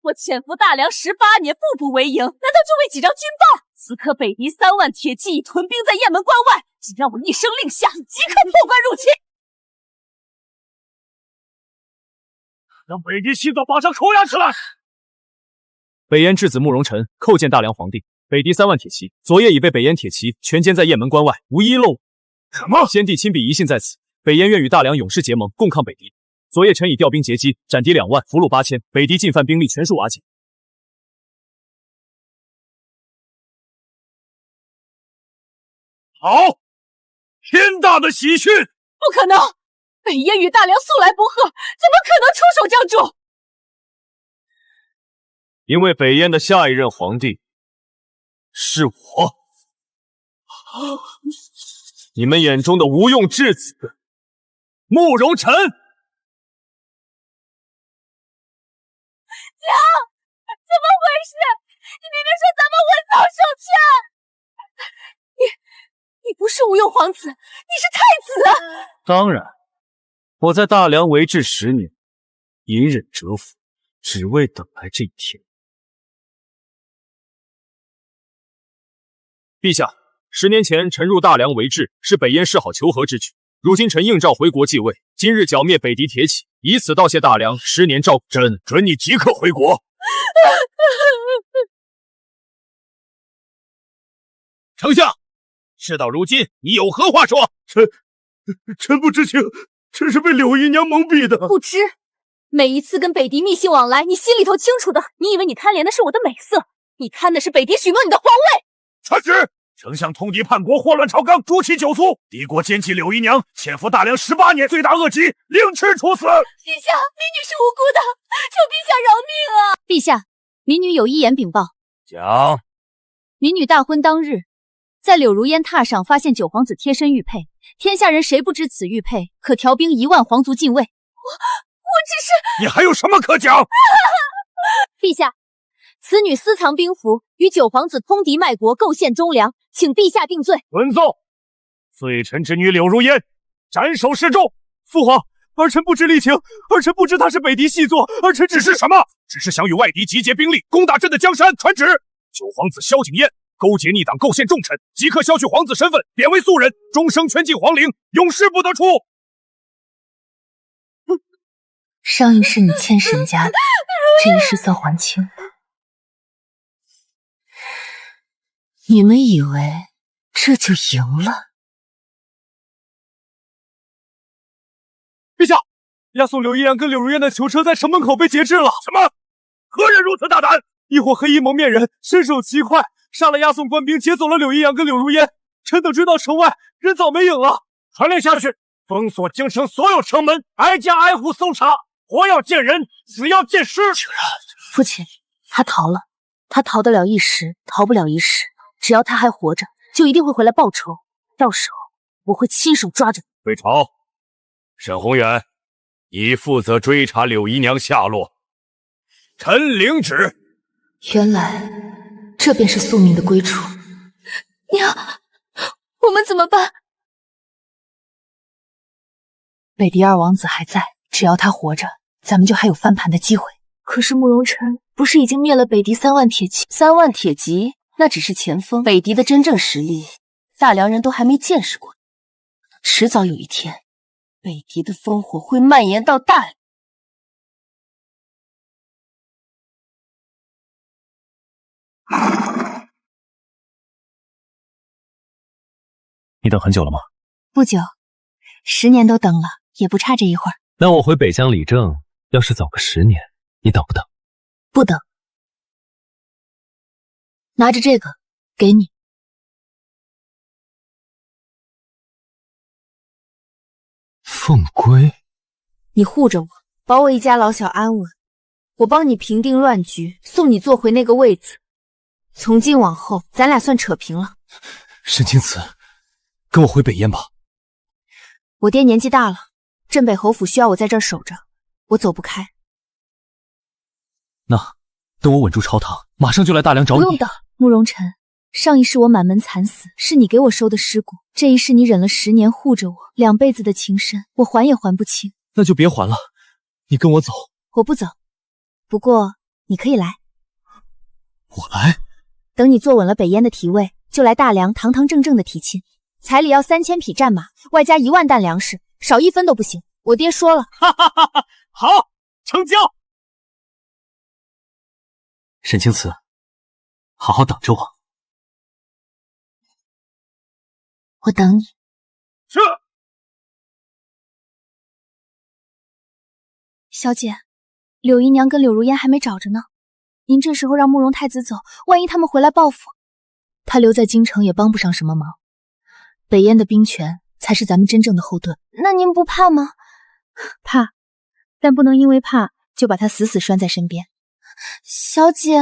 我潜伏大梁18年，步步为营，难道就为几张军报？此刻北狄3万铁骑已屯兵在雁门关外，仅让我一声令下，即刻破关入侵。让北狄细作马上扣押起来！北燕质子慕容辰叩见大梁皇帝。北狄3万铁骑昨夜已被北燕铁骑全歼在雁门关外，无一漏。什么？先帝亲笔遗信在此，北燕愿与大梁勇士结盟，共抗北狄。昨夜臣已调兵截击，斩敌2万，俘虏8000，北狄进犯兵力全数瓦解。好，天大的喜讯！不可能，北燕与大梁素来不和，怎么可能出手相助？因为北燕的下一任皇帝是我，你们眼中的无用质子慕容辰。娘，怎么回事？你明明说咱们稳操胜券。你不是无用皇子，你是太子啊！当然，我在大梁为治10年，隐忍蛰伏，只为等来这一天。陛下，10年前臣入大梁为治，是北燕示好求和之举。如今臣应召回国继位，今日剿灭北狄铁骑，以此道谢大梁10年照顾。朕准你即刻回国。丞相，事到如今，你有何话说？臣不知情，臣是被柳姨娘蒙蔽的。不知，每一次跟北狄密信往来，你心里头清楚的。你以为你贪恋的是我的美色？你贪的是北狄许诺你的皇位。传旨！丞相通敌叛国，祸乱朝纲，诛其9族。敌国奸计柳姨娘，潜伏大梁18年，罪大恶极，凌迟处死。陛下，民女是无辜的，求陛下饶命啊！陛下，民女有一言禀报。讲。民女大婚当日，在柳如烟榻上发现9皇子贴身玉佩，天下人谁不知此玉佩可调兵1万皇族禁卫？我只是……你还有什么可讲？陛下，此女私藏兵符，与9皇子通敌卖国，构陷忠良，请陛下定罪。遵奏。罪臣之女柳如烟，斩首示众。父皇，儿臣不知历情，儿臣不知他是北狄细作，儿臣只是什么？只是想与外敌集结兵力，攻打朕的江山。传旨！9皇子萧景焱勾结逆党，构陷重臣，即刻削去皇子身份，贬为素人，终生圈禁皇陵，永世不得出。上一世你欠沈家的，这一世算还清了。你们以为这就赢了？陛下，押送柳依然跟柳如烟的囚车在城门口被劫制了。什么？何人如此大胆？一伙黑衣蒙面人，身手极快，杀了押送官兵，劫走了柳依然跟柳如烟。臣等追到城外，人早没影了。传令下去，封锁京城所有城门，挨家挨户搜查，活要见人，死要见尸。父亲，他逃了，他逃得了一时，逃不了一世。只要他还活着，就一定会回来报仇。到时候我会亲手抓着他。回朝，沈宏远，你负责追查柳姨娘下落。臣领旨。原来这便是宿命的归处。娘，我们怎么办？北狄2王子还在，只要他活着，咱们就还有翻盘的机会。可是慕容辰不是已经灭了北狄3万铁骑？3万铁骑那只是前锋，北狄的真正实力，大梁人都还没见识过。迟早有一天，北狄的烽火会蔓延到大梁。你等很久了吗？不久，10年都等了，也不差这一会儿。那我回北疆理政，要是早个10年，你等不等？不等。拿着这个，给你。凤圭，你护着我，保我一家老小安稳。我帮你平定乱局，送你坐回那个位子。从今往后，咱俩算扯平了。沈清慈，跟我回北燕吧。我爹年纪大了，镇北侯府需要我在这儿守着，我走不开。那等我稳住朝堂，马上就来大梁找你。不用的，慕容晨，上一世我满门惨死，是你给我收的尸骨。这一世你忍了10年护着我，2辈子的情深，我还也还不清。那就别还了，你跟我走。我不走，不过你可以来。我来？等你坐稳了北燕的蹄位，就来大梁堂堂正正的提亲。彩礼要3000匹战马，外加1万担粮食，少1分都不行。我爹说了。哈哈哈哈！好，成交。沈清慈，好好等着我。我等你。是。小姐，柳姨娘跟柳如烟还没找着呢，您这时候让慕容太子走，万一他们回来报复，他留在京城也帮不上什么忙。北燕的兵权才是咱们真正的后盾。那您不怕吗？怕，但不能因为怕就把他死死拴在身边。小姐，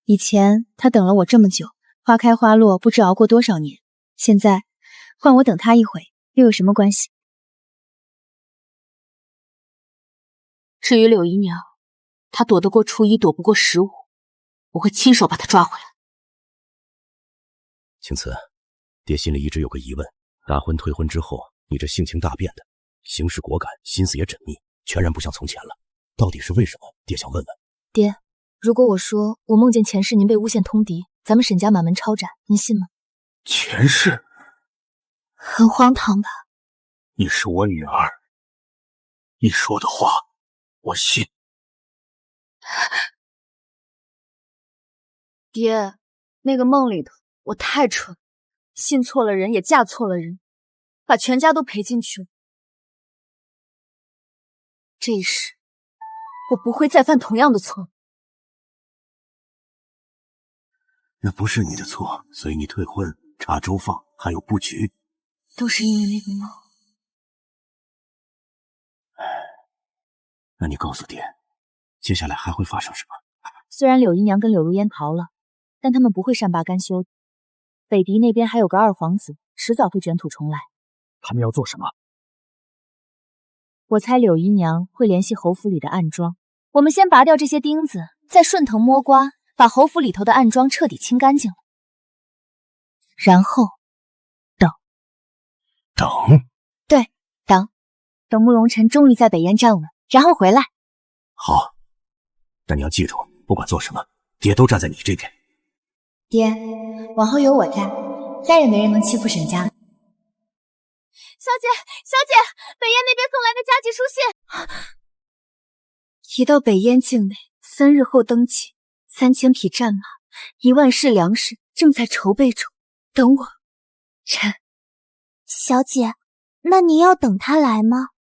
以前他等了我这么久，花开花落不知熬过多少年，现在换我等他一回，又有什么关系？至于柳姨娘，她躲得过初一，躲不过15，我会亲手把她抓回来。青瓷，爹心里一直有个疑问，大婚退婚之后，你这性情大变的，行事果敢，心思也缜密，全然不像从前了，到底是为什么？爹想问问。爹，如果我说我梦见前世您被诬陷通敌，咱们沈家满门抄斩，您信吗？前世？很荒唐吧？你是我女儿，你说的话我信。爹，那个梦里头我太蠢，信错了人也嫁错了人，把全家都赔进去了。这一世我不会再犯同样的错。那不是你的错，所以你退婚、查州放，还有布局，都是因为那个梦。那你告诉爹，接下来还会发生什么？虽然柳姨娘跟柳如烟逃了，但他们不会善罢甘休。北狄那边还有个二皇子，迟早会卷土重来。他们要做什么？我猜柳姨娘会联系侯府里的暗桩，我们先拔掉这些钉子，再顺藤摸瓜，把侯府里头的暗桩彻底清干净了。然后等。对，等慕容晨终于在北燕站稳，然后回来。好，但你要记住，不管做什么，爹都站在你这边。爹，往后有我在，再也没人能欺负沈家。小姐，北燕那边送来的加急书信。一到北燕境内，3日后登记，3000匹战马，1万矢粮食，正在筹备中。等我，晨。小姐，那你要等他来吗？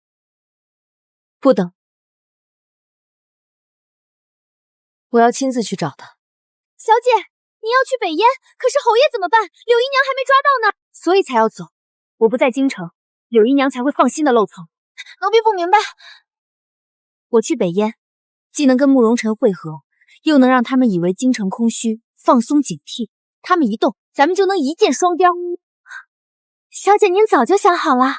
不等，我要亲自去找他。小姐，你要去北燕，可是侯爷怎么办？柳姨娘还没抓到呢，所以才要走。我不在京城，柳姨娘才会放心的漏蹭。奴婢不明白。我去北燕，既能跟慕容晨会合，又能让他们以为京城空虚，放松警惕。他们一动，咱们就能一箭双雕。小姐，您早就想好了？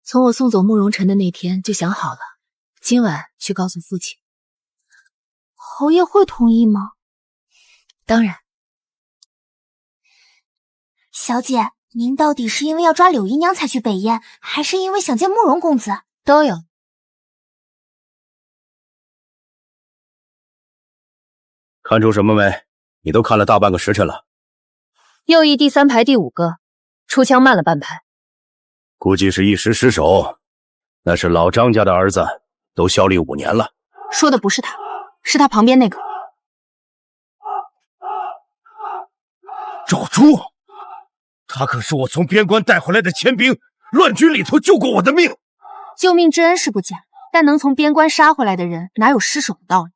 从我送走慕容晨的那天就想好了，今晚去告诉父亲。侯爷会同意吗？当然。小姐，您到底是因为要抓柳姨娘才去北燕，还是因为想见慕容公子？都有。看出什么没？你都看了大半个时辰了。右翼第3排第5个，出枪慢了半拍。估计是一时失手。那是老张家的儿子，都效力5年了。说的不是他，是他旁边那个。赵珠，他可是我从边关带回来的亲兵，乱军里头救过我的命。救命之恩是不假，但能从边关杀回来的人，哪有失手的道理？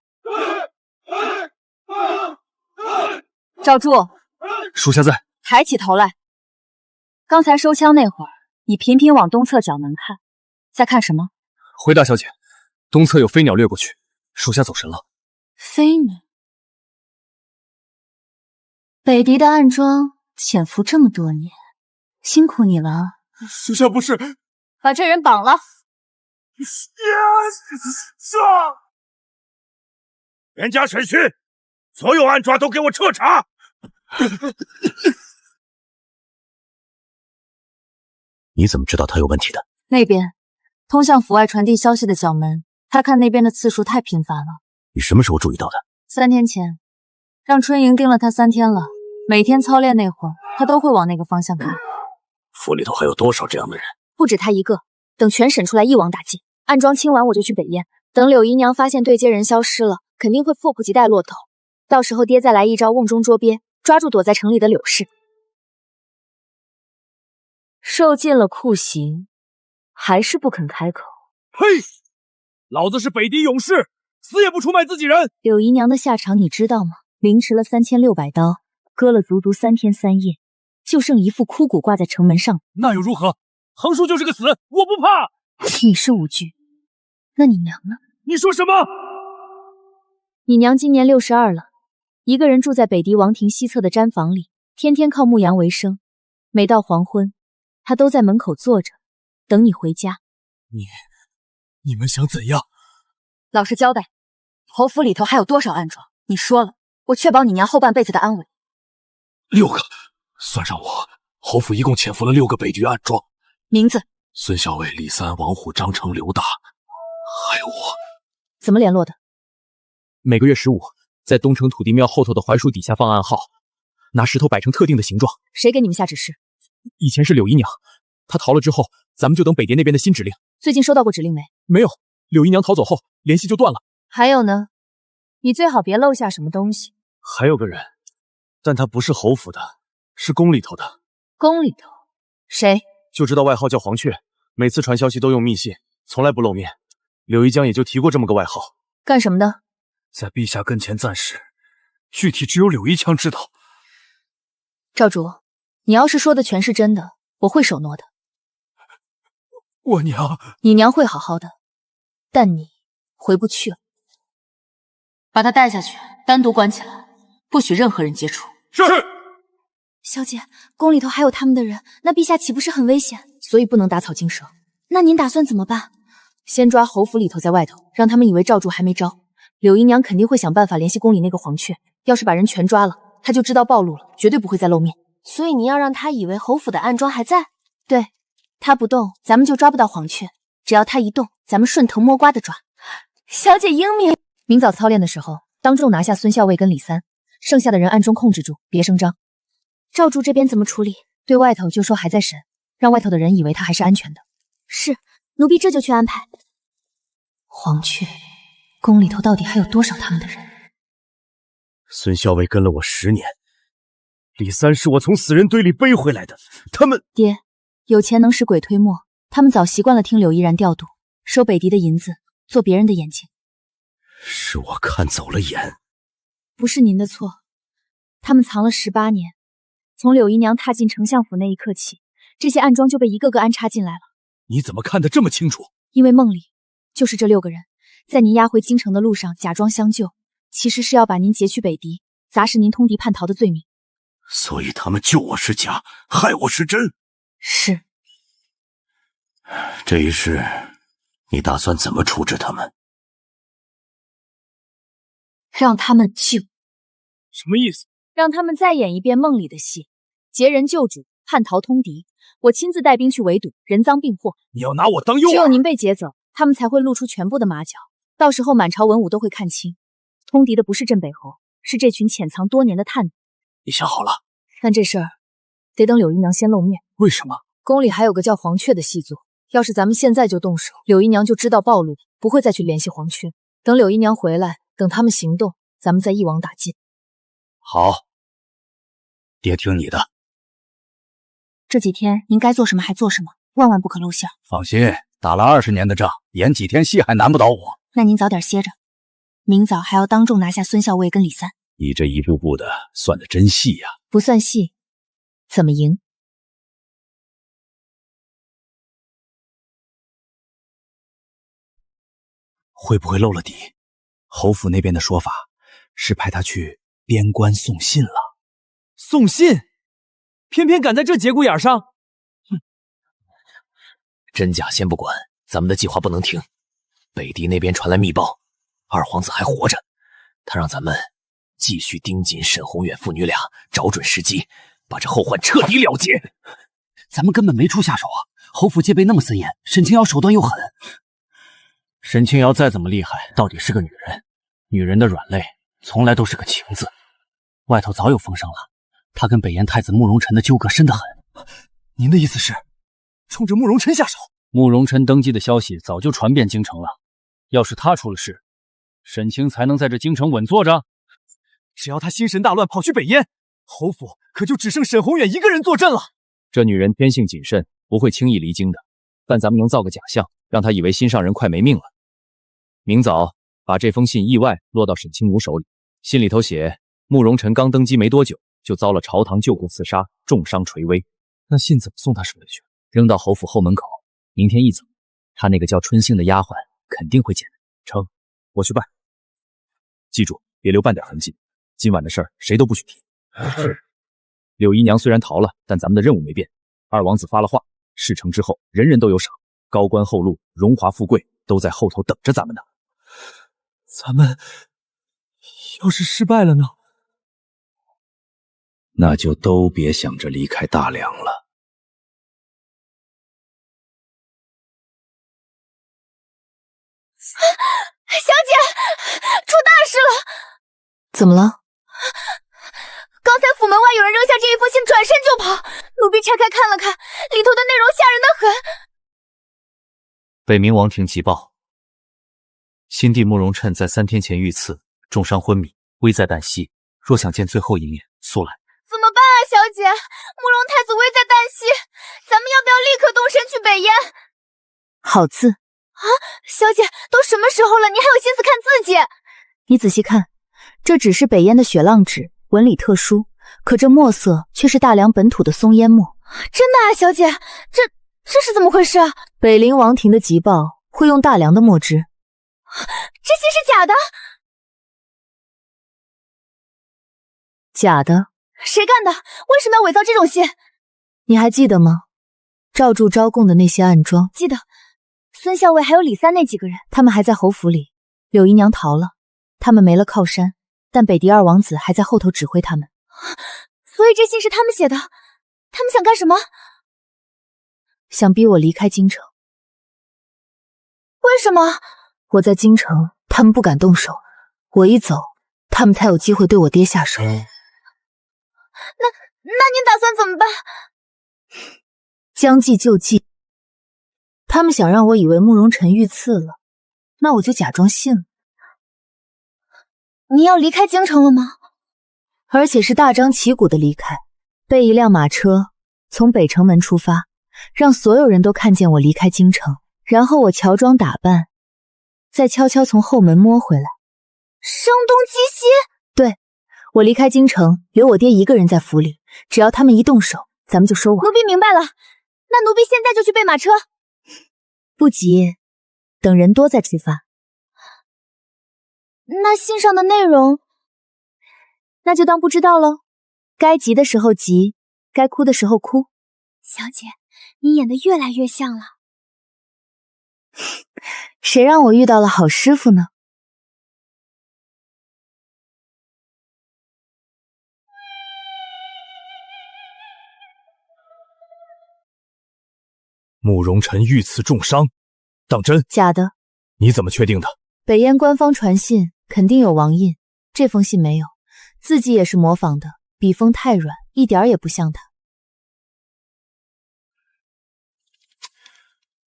赵柱，属下在。抬起头来。刚才收枪那会儿，你频频往东侧角门看，在看什么？回大小姐，东侧有飞鸟掠过去，属下走神了。妃女，北狄的暗桩潜伏这么多年，辛苦你了。属下不是。把这人绑了。严加审讯，所有暗桩都给我彻查。你怎么知道他有问题的？那边通向府外传递消息的角门，他看那边的次数太频繁了。你什么时候注意到的？3天前，让春莹盯了他3天了。每天操练那会儿，他都会往那个方向看。府里头还有多少这样的人？不止他一个。等全审出来，一网打尽。暗桩清完，我就去北燕。等柳姨娘发现对接人消失了，肯定会迫不及待落头。到时候爹再来一招瓮中捉鳖，抓住躲在城里的柳氏。受尽了酷刑，还是不肯开口。呸！老子是北狄勇士，死也不出卖自己人。柳姨娘的下场你知道吗？凌迟了3600刀，割了足足3天3夜，就剩一副枯骨挂在城门上。那又如何？横竖就是个死，我不怕。你是无惧，那你娘呢？你说什么？你娘今年62了，一个人住在北狄王庭西侧的毡房里，天天靠牧羊为生。每到黄昏，她都在门口坐着，等你回家。你们想怎样？老实交代，侯府里头还有多少暗桩？你说了，我确保你娘后半辈子的安危。6个，算上我，侯府一共潜伏了6个北狄暗桩。名字：孙校尉、李三、王虎、张成、刘大，还有我。怎么联络的？每个月15，在东城土地庙后头的槐树底下放暗号，拿石头摆成特定的形状。谁给你们下指示？以前是柳姨娘，她逃了之后，咱们就等北狄那边的新指令。最近收到过指令没？没有，柳姨娘逃走后，联系就断了。还有呢，你最好别漏下什么东西。还有个人，但他不是侯府的，是宫里头的。宫里头？谁？就知道外号叫黄雀，每次传消息都用密信，从来不露面。柳一江也就提过这么个外号。干什么的？在陛下跟前暂时，具体只有柳一枪知道。赵主，你要是说的全是真的，我会守诺的。我娘，你娘会好好的，但你回不去了。把他带下去，单独关起来，不许任何人接触。是。小姐，宫里头还有他们的人，那陛下岂不是很危险？所以不能打草惊蛇。那您打算怎么办？先抓侯府里头在外头，让他们以为赵柱还没招。柳姨娘肯定会想办法联系宫里那个黄雀，要是把人全抓了，他就知道暴露了，绝对不会再露面。所以您要让他以为侯府的暗桩还在？对，他不动，咱们就抓不到黄雀；只要他一动，咱们顺藤摸瓜的抓。小姐英明。明早操练的时候，当众拿下孙校尉跟李三，剩下的人暗中控制住，别声张。赵柱这边怎么处理？对外头就说还在审，让外头的人以为他还是安全的。是，奴婢这就去安排。黄雀，宫里头到底还有多少他们的人？孙校尉跟了我10年，李三是我从死人堆里背回来的。他们爹，有钱能使鬼推磨，他们早习惯了听柳依然调度，收北狄的银子，做别人的眼睛。是我看走了眼。不是您的错，他们藏了18年。从柳姨娘踏进丞相府那一刻起，这些暗桩就被一个个安插进来了。你怎么看得这么清楚？因为梦里就是这6个人，在您押回京城的路上假装相救，其实是要把您劫去北狄，砸实您通敌叛逃的罪名。所以他们救我是假，害我是真。是。这一事，你打算怎么处置他们？让他们救。什么意思？让他们再演一遍梦里的戏，劫人救主，叛逃通敌，我亲自带兵去围堵，人赃并获。你要拿我当诱饵？只有您被劫走，他们才会露出全部的马脚，到时候满朝文武都会看清，通敌的不是镇北侯，是这群潜藏多年的叛徒。你想好了？但这事儿得等柳姨娘先露面。为什么？宫里还有个叫黄雀的细作，要是咱们现在就动手，柳姨娘就知道暴露，不会再去联系黄雀。等柳姨娘回来，等他们行动，咱们再一网打尽。好，爹听你的。这几天您该做什么还做什么，万万不可露馅。放心，打了20年的仗，演几天戏还难不倒我。那您早点歇着，明早还要当众拿下孙校尉跟李三。你这一步步的算得真细呀。不算细，怎么赢？会不会露了底？侯府那边的说法是派他去边关送信了。送信，偏偏赶在这节骨眼上。真假先不管，咱们的计划不能停。北狄那边传来密报，二皇子还活着，他让咱们继续盯紧沈宏远父女俩，找准时机，把这后患彻底了结。咱们根本没处下手啊！侯府戒备那么森严，沈清瑶手段又狠。沈清瑶再怎么厉害，到底是个女人，女人的软肋从来都是个情字。外头早有风声了，她跟北燕太子慕容辰的纠葛深得很。您的意思是，冲着慕容辰下手？慕容辰登基的消息早就传遍京城了，要是他出了事，沈清才能在这京城稳坐着。只要他心神大乱跑去北燕，侯府可就只剩沈宏远一个人坐镇了。这女人天性谨慎，不会轻易离京的，但咱们能造个假象，让她以为心上人快没命了。明早把这封信意外落到沈清武手里，信里头写慕容辰刚登基没多久，就遭了朝堂旧部刺杀，重伤垂危。那信怎么送他手里去？扔到侯府后门口，明天一早，他那个叫春杏的丫鬟肯定会捡的。成，我去办。记住，别留半点痕迹。今晚的事儿谁都不许提。是。柳姨娘虽然逃了，但咱们的任务没变。二王子发了话，事成之后，人人都有赏，高官厚禄、荣华富贵都在后头等着咱们呢。咱们要是失败了呢？那就都别想着离开大梁了。小姐，出大事了！怎么了？刚才府门外有人扔下这一封信，转身就跑。奴婢拆开看了看，里头的内容吓人的很。北冥王庭急报：新帝慕容琛在3天前遇刺，重伤昏迷，危在旦夕。若想见最后一面，速来。怎么办啊，小姐？慕容太子危在旦夕，咱们要不要立刻动身去北燕？好字啊，小姐，都什么时候了，你还有心思看字迹？你仔细看，这只是北燕的雪浪纸，纹理特殊，可这墨色却是大梁本土的松烟墨。真的啊，小姐，这是怎么回事啊？北陵王庭的急报会用大梁的墨汁。这信是假的？假的？谁干的？为什么要伪造这种信？你还记得吗？赵柱招供的那些暗桩。记得，孙校尉还有李三那几个人，他们还在侯府里。柳姨娘逃了，他们没了靠山，但北狄二王子还在后头指挥他们。所以这信是他们写的。他们想干什么？想逼我离开京城。为什么？我在京城，他们不敢动手，我一走，他们才有机会对我爹下手。那您打算怎么办？将计就计。他们想让我以为慕容辰遇刺了，那我就假装信了。你要离开京城了吗？而且是大张旗鼓的离开，备一辆马车从北城门出发，让所有人都看见我离开京城，然后我乔装打扮，再悄悄从后门摸回来。声东击西？对，我离开京城，留我爹一个人在府里，只要他们一动手，咱们就收网。奴婢明白了，那奴婢现在就去备马车。不急，等人多再出发。那信上的内容，那就当不知道喽。该急的时候急，该哭的时候哭。小姐，你演得越来越像了。谁让我遇到了好师傅呢？慕容辰遇刺重伤，当真？假的。你怎么确定的？北燕官方传信肯定有王印，这封信没有，字迹也是模仿的，笔锋太软，一点也不像他。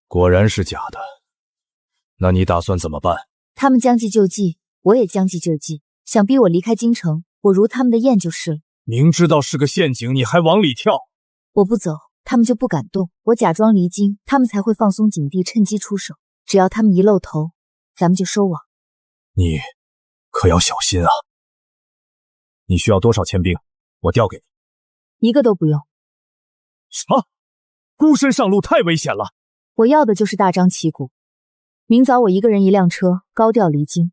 果然是假的。那你打算怎么办？他们将计就计，我也将计就计，想逼我离开京城，我如他们的燕就是了。明知道是个陷阱，你还往里跳？我不走，他们就不敢动，我假装离京，他们才会放松警惕，趁机出手。只要他们一露头，咱们就收网。你可要小心啊！你需要多少签兵？我调给你。一个都不用。什么？孤身上路太危险了。我要的就是大张旗鼓。明早我一个人一辆车，高调离京，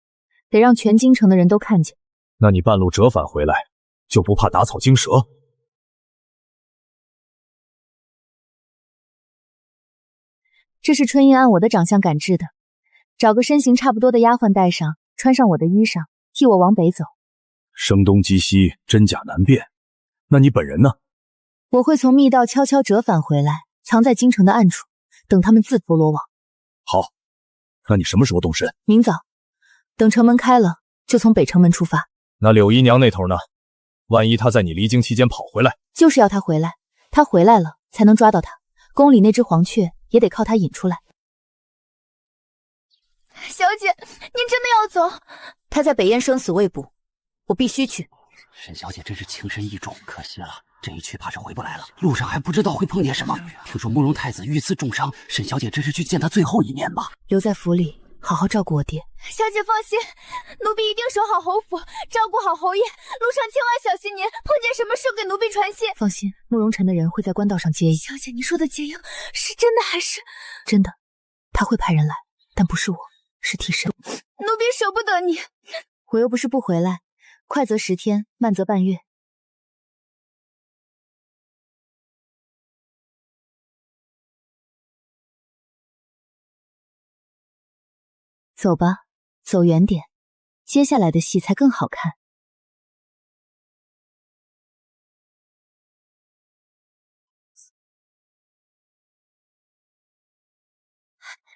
得让全京城的人都看见。那你半路折返回来，就不怕打草惊蛇？这是春英按我的长相赶制的，找个身形差不多的丫鬟带上，穿上我的衣裳，替我往北走。声东击西，真假难辨。那你本人呢？我会从密道悄悄折返回来，藏在京城的暗处，等他们自投罗网。好，那你什么时候动身？明早，等城门开了，就从北城门出发。那柳姨娘那头呢？万一她在你离京期间跑回来，就是要她回来，她回来了才能抓到她。宫里那只黄雀也得靠她引出来。小姐，您真的要走？她在北燕生死未卜，我必须去。沈小姐真是情深意重，可惜了，这一去怕是回不来了。路上还不知道会碰见什么。听说慕容太子遇刺重伤，沈小姐这是去见他最后一面吧？留在府里，好好照顾我爹。小姐放心，奴婢一定守好侯府，照顾好侯爷。路上千万小心您，碰见什么事给奴婢传信。放心，慕容晨的人会在官道上接应。小姐，你说的接应是真的还是？真的，他会派人来，但不是我，是替身。奴婢舍不得你。我又不是不回来，快则10天，慢则半月。走吧，走远点，接下来的戏才更好看。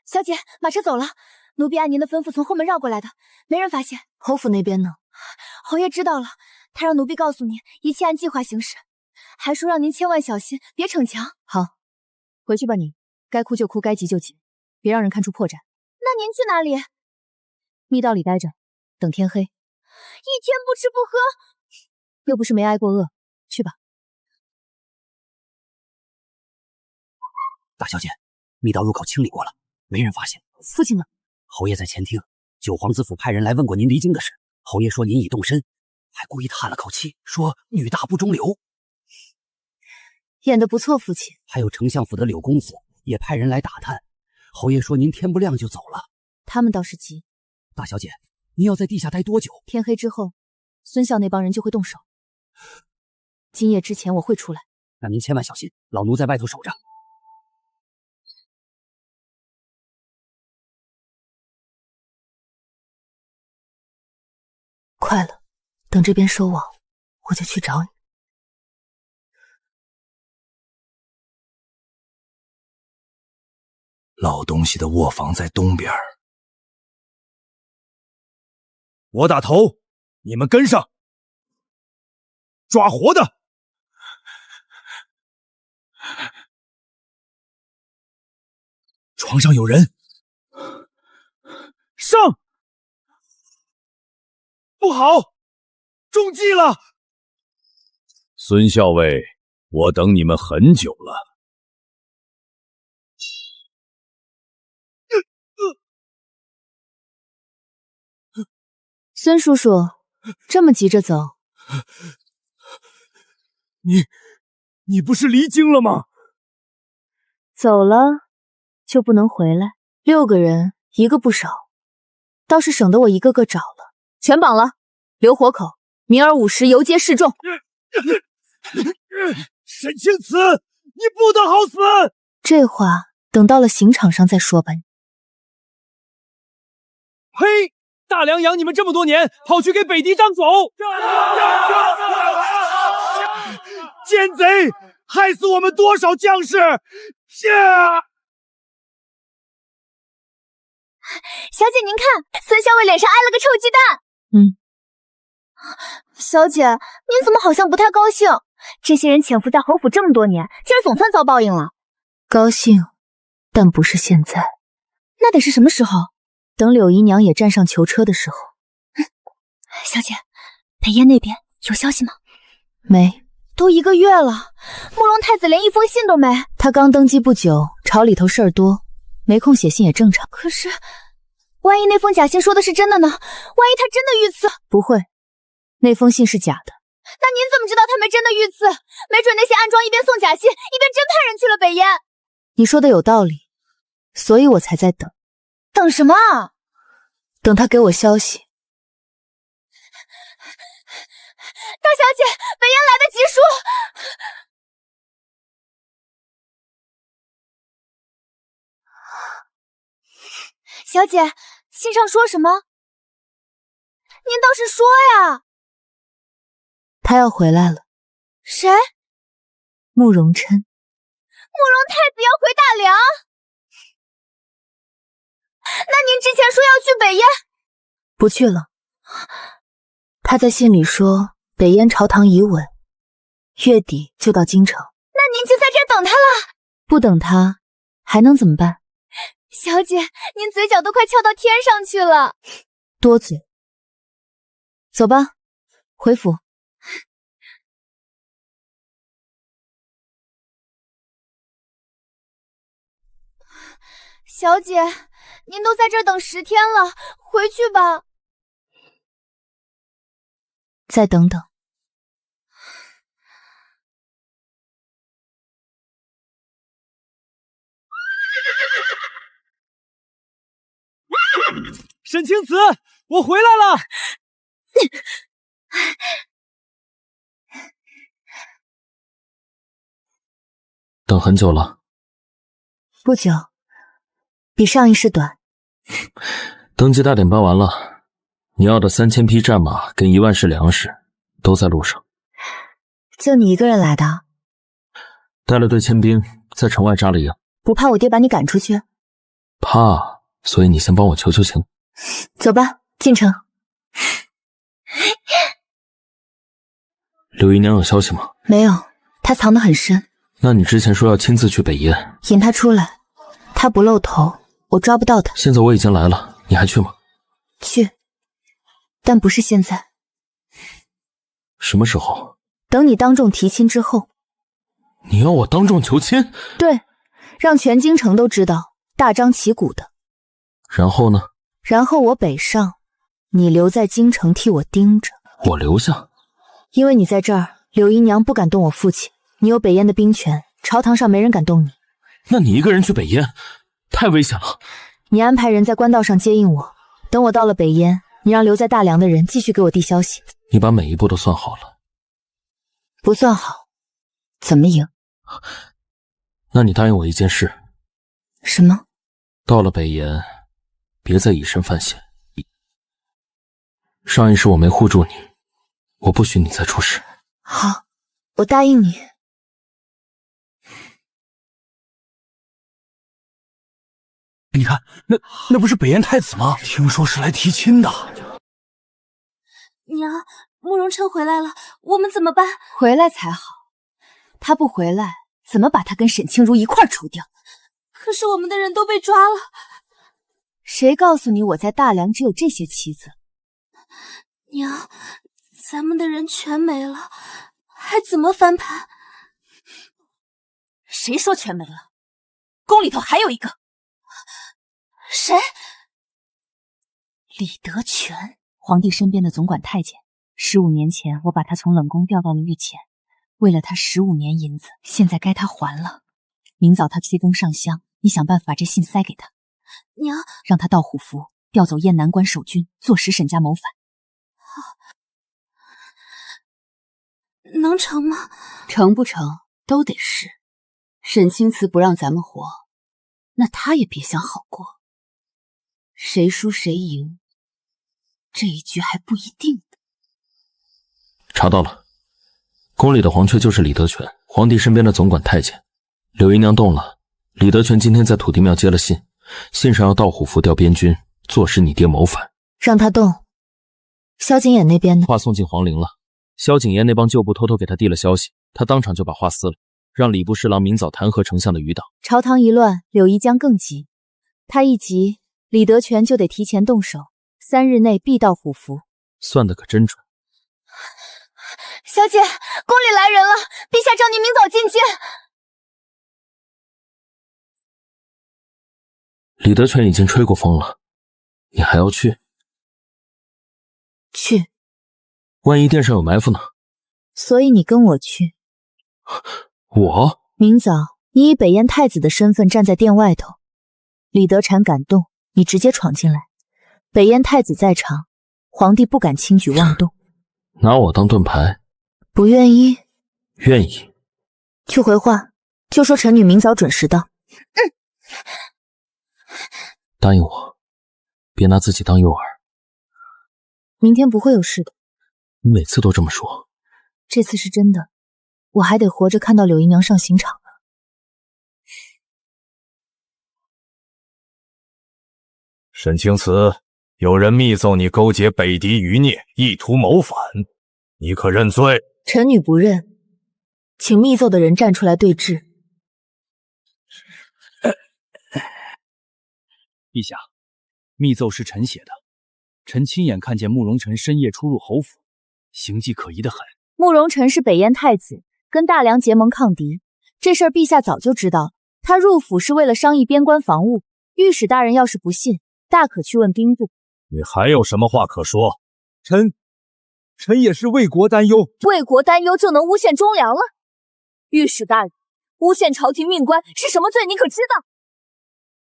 小姐，马车走了，奴婢按您的吩咐从后门绕过来的，没人发现。侯府那边呢？侯爷知道了，他让奴婢告诉您，一切按计划行事，还说让您千万小心，别逞强。好，回去吧你，该哭就哭，该急就急，别让人看出破绽。那您去哪里？密道里待着，等天黑。一天不吃不喝，又不是没挨过饿，去吧。大小姐，密道入口清理过了，没人发现。父亲呢？侯爷在前厅，九皇子府派人来问过您离京的事，侯爷说您已动身，还故意叹了口气，说女大不中留。演得不错，父亲。还有丞相府的柳公子也派人来打探，侯爷说您天不亮就走了。他们倒是急。大小姐，您要在地下待多久？天黑之后，孙孝那帮人就会动手。今夜之前我会出来。那您千万小心，老奴在外头守着。快了，等这边收网，我就去找你。老东西的卧房在东边，我打头，你们跟上，抓活的。床上有人，上！不好，中计了！孙校尉，我等你们很久了。孙叔叔，这么急着走？你不是离京了吗？走了就不能回来？6个人，一个不少，倒是省得我一个个找了。全绑了，留活口，明儿午时游街示众。沈清慈，你不得好死！这话等到了刑场上再说吧。呸！大梁养你们这么多年，跑去给北狄张走！奸贼，害死我们多少将士！小姐您看，孙校尉脸上挨了个臭鸡蛋。小姐，您怎么好像不太高兴？这些人潜伏在侯府这么多年，今儿总算遭报应了。高兴，但不是现在。那得是什么时候？等柳姨娘也站上囚车的时候。小姐，北燕那边有消息吗？没。都1个月了，慕容太子连一封信都没。他刚登基不久，朝里头事儿多，没空写信也正常。可是，万一那封假信说的是真的呢？万一他真的遇刺？不会，那封信是假的。那您怎么知道他没真的遇刺？没准那些暗桩一边送假信，一边真派人去了北燕。你说的有道理，所以我才在等。等什么啊？等他给我消息。大小姐，北燕来的急书。小姐，信上说什么？您倒是说呀！他要回来了。谁？慕容琛。慕容太子要回大梁？那您之前说要去北燕？不去了。他在信里说北燕朝堂已稳，月底就到京城。那您就在这儿等他了？不等他，还能怎么办？小姐，您嘴角都快翘到天上去了。多嘴。走吧，回府。小姐，您都在这儿等10天了，回去吧。再等等。沈清子，我回来了。等很久了。不久，比上一世短。登基大典办完了，你要的3000匹战马跟1万石粮食都在路上。就你一个人来的？带了队牵兵，在城外扎了营。不怕我爹把你赶出去？怕，所以你先帮我求求情。走吧，进城。柳姨娘有消息吗？没有，她藏得很深。那你之前说要亲自去北燕，引她出来，她不露头，我抓不到她。现在我已经来了，你还去吗？去，但不是现在。什么时候？等你当众提亲之后。你要我当众求亲？对，让全京城都知道，大张旗鼓的。然后呢？然后我北上，你留在京城替我盯着。我留下？因为你在这儿，柳姨娘不敢动我父亲。你有北燕的兵权，朝堂上没人敢动你。那你一个人去北燕，太危险了。你安排人在官道上接应我，等我到了北燕，你让留在大梁的人继续给我递消息。你把每一步都算好了？不算好，怎么赢？那你答应我一件事。什么？到了北燕，别再以身犯险。上一世我没护住你，我不许你再出事。好，我答应你。你看，那不是北燕太子吗？听说是来提亲的。娘，慕容琛回来了，我们怎么办？回来才好。他不回来，怎么把他跟沈清如一块除掉？可是我们的人都被抓了。谁告诉你我在大梁只有这些妻子？娘，咱们的人全没了，还怎么翻盘？谁说全没了？宫里头还有一个。谁？李德全，皇帝身边的总管太监。15年前，我把他从冷宫调到了御前，为了他15年银子，现在该他还了。明早他追宫上香，你想办法把这信塞给他。娘，让他到虎符调走雁南关守军，坐实沈家谋反。能成吗？成不成都得试。沈清慈不让咱们活，那他也别想好过。谁输谁赢，这一局还不一定的。查到了，宫里的黄雀就是李德全，皇帝身边的总管太监。柳姨娘动了，李德全今天在土地庙接了信，信上要到虎符调边军，坐实你爹谋反。让他动。萧景琰那边呢？话送进皇陵了。萧景琰那帮旧部偷偷给他递了消息，他当场就把话撕了，让礼部侍郎明早弹劾丞相的余党。朝堂一乱，柳宜将更急。他一急，李德全就得提前动手，3日内必到虎符。算得可真准。小姐，宫里来人了，陛下召您明早觐见。李德全已经吹过风了，你还要去？去。万一殿上有埋伏呢？所以你跟我去。我？明早你以北燕太子的身份站在殿外头，李德禅敢动，你直接闯进来。北燕太子在场，皇帝不敢轻举妄动。拿我当盾牌？不愿意？愿意。去回话，就说臣女明早准时到。答应我，别拿自己当诱饵。明天不会有事的。你每次都这么说。这次是真的，我还得活着看到柳姨娘上刑场呢。沈清慈，有人密奏你勾结北狄余孽，意图谋反，你可认罪？臣女不认，请密奏的人站出来对质。陛下，密奏是臣写的，臣亲眼看见慕容晨深夜出入侯府，行迹可疑得很。慕容晨是北燕太子，跟大梁结盟抗敌，这事儿陛下早就知道。他入府是为了商议边关防务，御史大人要是不信，大可去问兵部。你还有什么话可说？臣也是为国担忧。为国担忧就能诬陷忠良了？御史大人，诬陷朝廷命官是什么罪？你可知道？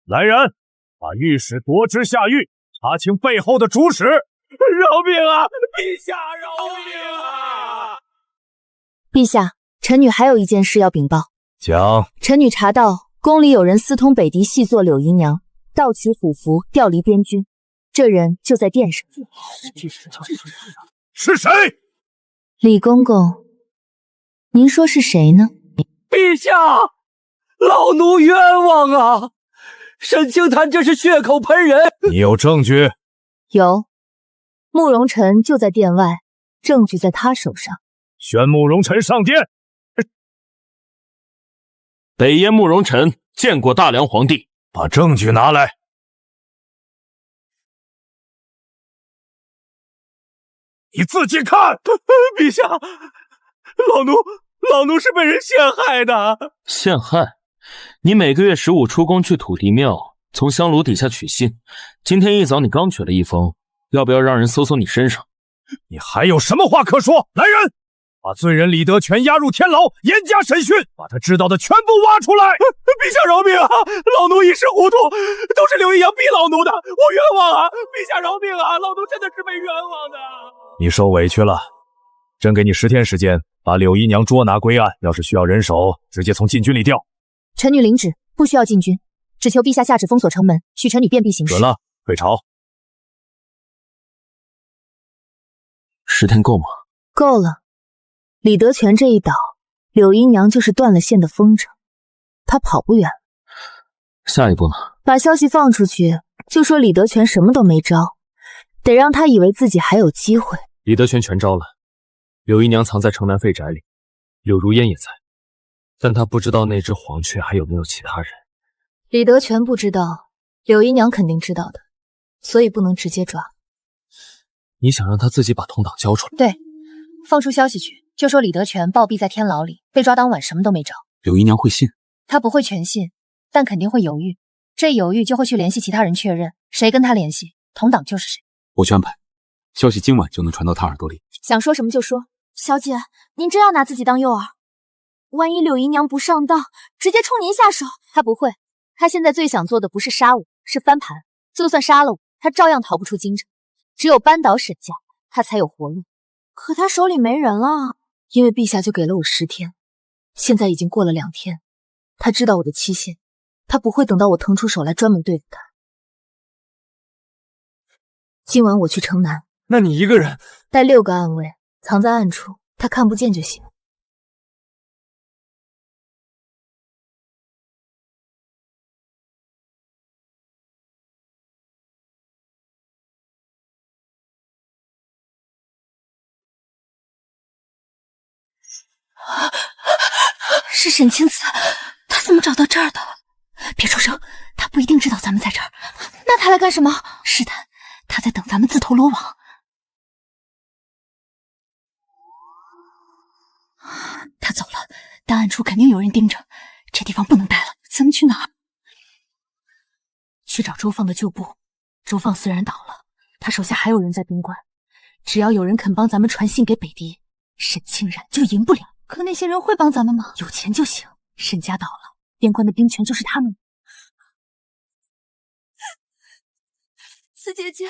来人，把御史夺之下狱，查清背后的主使。饶命啊！陛下，饶命啊！陛下，臣女还有一件事要禀报。讲。臣女查到宫里有人私通北狄细作柳姨娘，盗取虎符，调离边军。这人就在殿上。是谁？李公公，您说是谁呢？陛下，老奴冤枉啊！沈清潭这是血口喷人。你有证据？有，慕容晨就在殿外，证据在他手上。宣慕容晨上殿。北燕慕容晨见过大梁皇帝。把证据拿来。你自己看。陛下，老奴是被人陷害的。陷害？你每个月15出宫去土地庙，从香炉底下取信。今天一早你刚取了一封，要不要让人搜搜你身上？你还有什么话可说？来人，把罪人李德全押入天牢，严加审讯，把他知道的全部挖出来。陛下饶命啊！老奴一时糊涂，都是柳姨娘逼老奴的，我冤枉啊！陛下饶命啊！老奴真的是被冤枉的。你受委屈了，朕给你10天时间，把柳姨娘捉拿归案。要是需要人手，直接从禁军里调。臣女领旨，不需要禁军，只求陛下下旨封锁城门，许臣女便辟行事。准了，退朝。10天够吗？够了。李德全这一倒，柳姨娘就是断了线的风筝，她跑不远了。下一步呢？把消息放出去，就说李德全什么都没招，得让他以为自己还有机会。李德全全招了，柳姨娘藏在城南废宅里，柳如烟也在，但他不知道那只黄雀还有没有其他人。李德全不知道，柳姨娘肯定知道的，所以不能直接抓。你想让他自己把同党交出来？对，放出消息去，就说李德全暴毙在天牢里，被抓当晚什么都没找。柳姨娘会信？他不会全信，但肯定会犹豫。这犹豫就会去联系其他人确认，谁跟他联系，同党就是谁。我去安排，消息今晚就能传到他耳朵里。想说什么就说。小姐，您真要拿自己当诱饵？万一柳姨娘不上当，直接冲您下手。他不会，他现在最想做的不是杀我，是翻盘。就算杀了我，他照样逃不出京城。只有扳倒沈家，他才有活路。可他手里没人了，因为陛下就给了我10天，现在已经过了2天。他知道我的期限，他不会等到我腾出手来专门对付他。今晚我去城南。那你一个人？带6个暗卫，藏在暗处，他看不见就行。是沈清子，他怎么找到这儿的？别出声，他不一定知道咱们在这儿。那他来干什么？是的，他在等咱们自投罗网。他走了，但暗处肯定有人盯着，这地方不能待了。咱们去哪儿？去找周放的旧部。周放虽然倒了，他手下还有人在边关，只要有人肯帮咱们传信给北狄，沈清然就赢不了。可那些人会帮咱们吗？有钱就行。沈家倒了，边关的兵权就是他们的。四姐姐，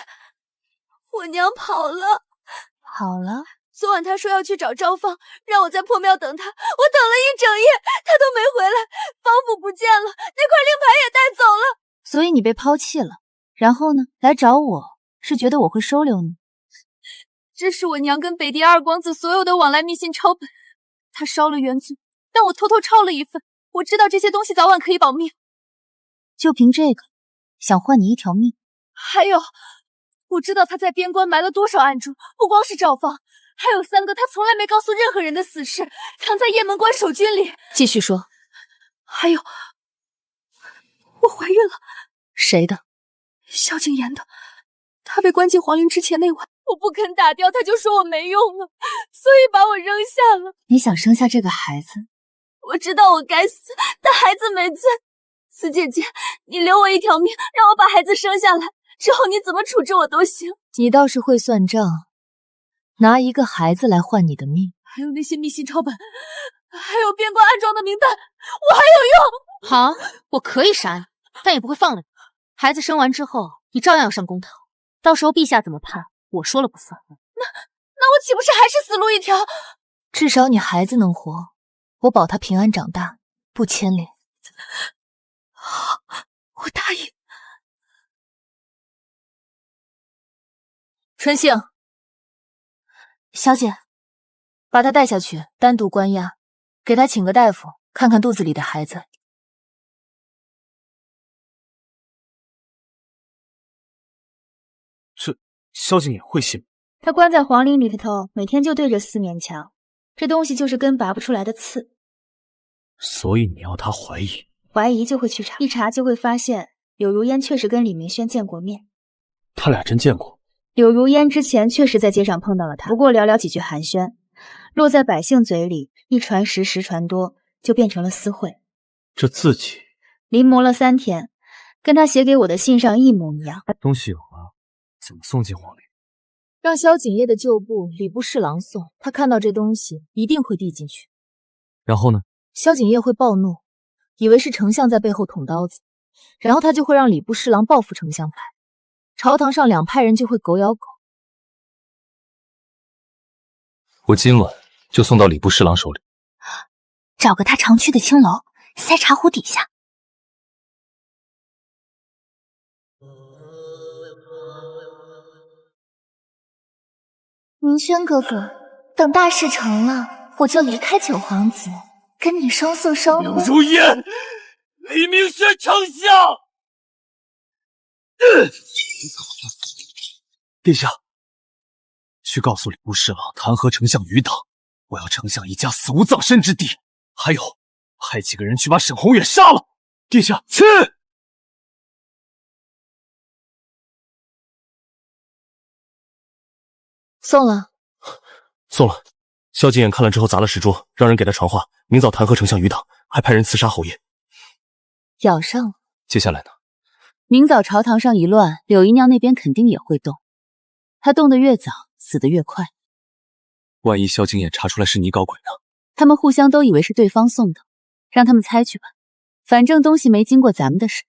我娘跑了。跑了？昨晚他说要去找赵芳，让我在破庙等他，我等了一整夜，他都没回来，包袱不见了，那块令牌也带走了。所以你被抛弃了，然后呢？来找我是觉得我会收留你？这是我娘跟北狄二光子所有的往来密信抄本，他烧了原罪，但我偷偷抄了一份，我知道这些东西早晚可以保命。就凭这个，想换你一条命？还有，我知道他在边关埋了多少暗珠，不光是赵芳，还有3个他从来没告诉任何人的死士，藏在雁门关守军里。继续说。还有，我怀孕了。谁的？萧景琰的。他被关进皇陵之前那晚，我不肯打掉，他就说我没用了，所以把我扔下了。你想生下这个孩子？我知道我该死，但孩子没罪。四姐姐，你留我一条命，让我把孩子生下来，之后你怎么处置我都行。你倒是会算账，拿一个孩子来换你的命。还有那些密信抄本，还有边关暗桩的名单，我还有用。好，我可以杀你，但也不会放了你。孩子生完之后，你照样要上公堂，到时候陛下怎么判，我说了不算。那我岂不是还是死路一条？至少你孩子能活，我保他平安长大，不牵连。好，我答应。春杏，小姐，把他带下去，单独关押，给他请个大夫，看看肚子里的孩子。这萧景琰会信吗？他关在皇陵里头，每天就对着4面墙，这东西就是根拔不出来的刺。所以你要他怀疑？怀疑就会去查，一查就会发现柳如烟确实跟李明轩见过面。他俩真见过？柳如烟之前确实在街上碰到了他，不过寥寥几句寒暄，落在百姓嘴里，一传十，十传多，就变成了私会。这字迹临摹了3天，跟他写给我的信上一模一样。东西有了，怎么送进皇陵？让萧景烨的旧部礼部侍郎送，他看到这东西一定会递进去。然后呢？萧景烨会暴怒，以为是丞相在背后捅刀子，然后他就会让礼部侍郎报复丞相派，朝堂上2派人就会狗咬狗。我今晚就送到礼部侍郎手里。找个他常去的青楼，塞茶壶底下。明轩哥哥，等大事成了，我就离开九皇子，跟你双宿双魂。柳如烟，李明轩丞相，殿下，去告诉礼部侍郎弹劾丞相余党，我要丞相一家死无葬身之地。还有，派几个人去把沈宏远杀了。殿下，去。送了。送了。萧景琰看了之后砸了石桌，让人给他传话，明早弹劾丞相余党，还派人刺杀侯爷。咬上了。接下来呢？明早朝堂上一乱，柳姨娘那边肯定也会动。她动得越早，死得越快。万一萧景琰查出来是你搞鬼呢？他们互相都以为是对方送的，让他们猜去吧。反正东西没经过咱们的审。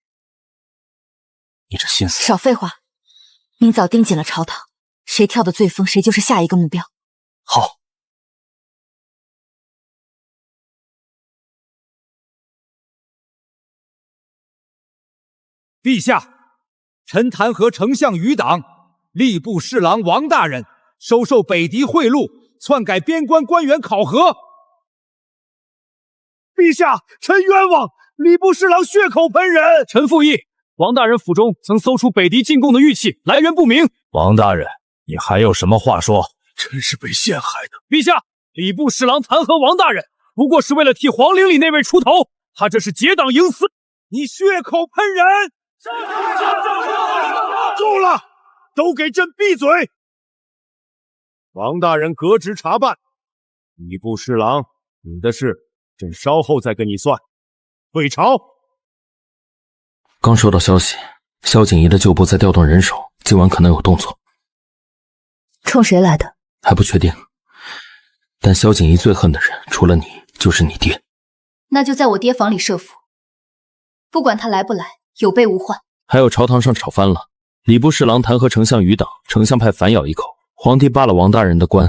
你这心思……少废话，明早盯紧了朝堂，谁跳的最疯，谁就是下一个目标。好。陛下，臣弹劾丞相余党、吏部侍郎王大人收受北狄贿赂，篡改边关官员考核。陛下，臣冤枉，礼部侍郎血口喷人。臣附议，王大人府中曾搜出北狄进贡的玉器，来源不明。王大人，你还有什么话说？臣是被陷害的。陛下，礼部侍郎弹劾王大人，不过是为了替皇陵里那位出头，他这是结党营私。你血口喷人！够了，都给朕闭嘴！王大人革职查办。礼部侍郎，你的事朕稍后再跟你算。退朝。刚收到消息，萧景祎的旧部在调动人手，今晚可能有动作。冲谁来的？还不确定。但萧景祎最恨的人，除了你，就是你爹。那就在我爹房里设伏，不管他来不来，有备无患。还有朝堂上吵翻了，礼部侍郎弹劾丞相余党，丞相派反咬一口，皇帝罢了王大人的官，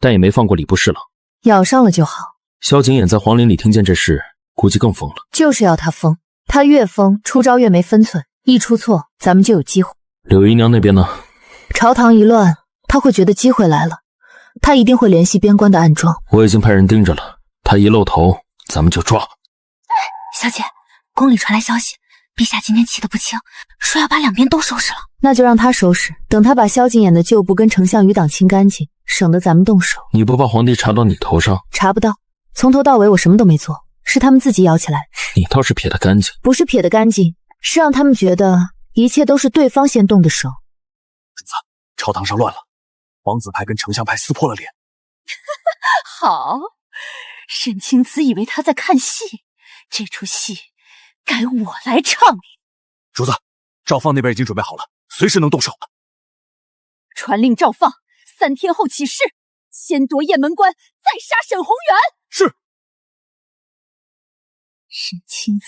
但也没放过礼部侍郎。咬上了就好。萧景琰在皇陵里听见这事，估计更疯了。就是要他疯，他越疯，出招越没分寸，一出错，咱们就有机会。柳姨娘那边呢？朝堂一乱，他会觉得机会来了，他一定会联系边关的暗桩。我已经派人盯着了，他一露头，咱们就抓。小姐，宫里传来消息，陛下今天气得不轻，说要把两边都收拾了。那就让他收拾，等他把萧景琰的旧部跟丞相余党清干净，省得咱们动手。你不怕皇帝查到你头上？查不到，从头到尾我什么都没做，是他们自己咬起来的。你倒是撇得干净。不是撇得干净，是让他们觉得一切都是对方先动的手。主子，朝堂上乱了，皇子派跟丞相派撕破了脸。好，沈清子以为他在看戏，这出戏该我来唱了。主子，赵放那边已经准备好了，随时能动手了。传令赵放，3天后起事，先夺雁门关，再杀沈宏远。是。沈清子，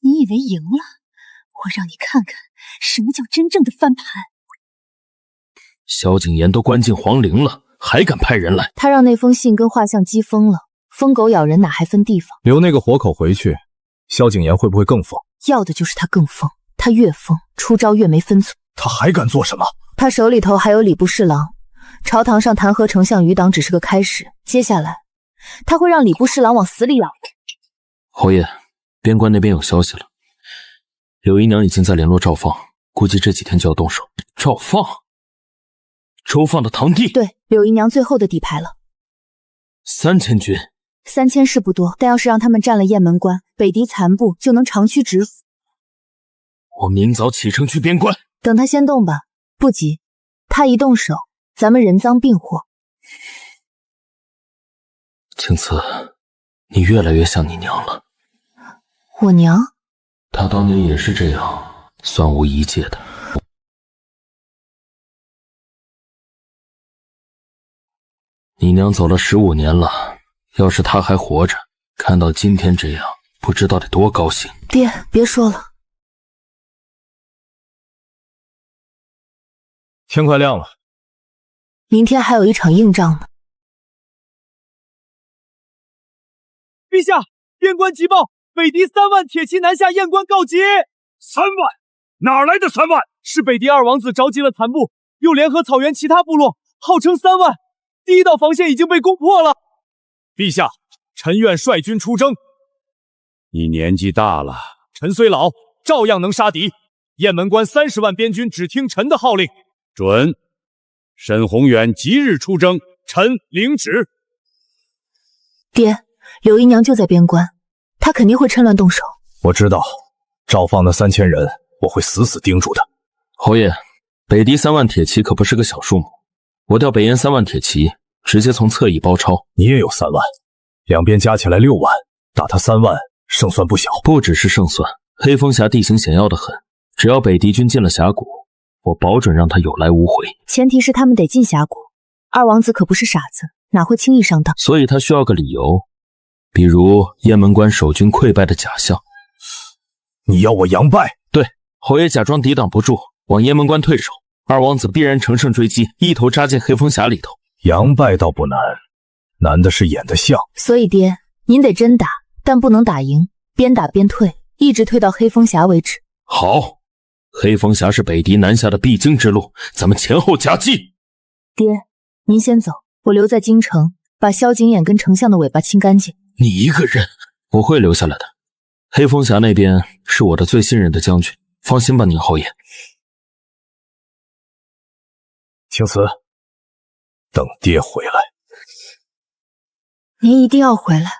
你以为赢了？我让你看看什么叫真正的翻盘。萧景琰都关进皇陵了，还敢派人来？他让那封信跟画像激疯了，疯狗咬人哪还分地方？留那个活口回去，萧景琰会不会更疯？要的就是他更疯，他越疯，出招越没分寸。他还敢做什么？他手里头还有礼部侍郎，朝堂上弹劾丞相余党只是个开始，接下来他会让礼部侍郎往死里咬。侯爷，边关那边有消息了，柳姨娘已经在联络赵放，估计这几天就要动手。赵放？周放的堂弟？对，柳姨娘最后的底牌了。3000军，3000是不多，但要是让他们占了雁门关，北狄残部就能长驱直入。我明早启程去边关。等他先动吧，不急，他一动手，咱们人赃并获。青瓷，你越来越像你娘了。我娘？她当年也是这样，算无一戒的。你娘走了15年了，要是她还活着，看到今天这样，不知道得多高兴。爹，别说了。天快亮了，明天还有一场硬仗呢。陛下，边关急报，北狄3万铁骑南下雁关告急。3万？哪来的3万？是北狄2王子召集了残部，又联合草原其他部落，号称3万。第一道防线已经被攻破了。陛下，臣愿率军出征。你年纪大了，臣虽老，照样能杀敌。雁门关30万边军只听臣的号令。准。沈宏远即日出征，臣领旨。爹，柳姨娘就在边关，她肯定会趁乱动手。我知道，赵放的3000人，我会死死盯住的。侯爷，北狄3万铁骑可不是个小数目，我调北燕3万铁骑，直接从侧翼包抄。你也有3万，两边加起来6万，打他3万，胜算不小。不只是胜算，黑风峡地形险要的很，只要北狄军进了峡谷，我保准让他有来无回。前提是他们得进峡谷，二王子可不是傻子，哪会轻易上当？所以他需要个理由，比如雁门关守军溃败的假象。你要我杨败？对，侯爷假装抵挡不住，往雁门关退守，二王子必然乘胜追击，一头扎进黑风峡里头。杨败倒不难，难的是演得像。所以爹，您得真打，但不能打赢，边打边退，一直退到黑风峡为止。好，黑风峡是北狄南下的必经之路，咱们前后夹击。爹，您先走，我留在京城，把萧景琰跟丞相的尾巴清干净。你一个人？我会留下来的。黑风峡那边是我的最信任的将军，放心吧，宁侯爷。青瓷，等爹回来。您一定要回来。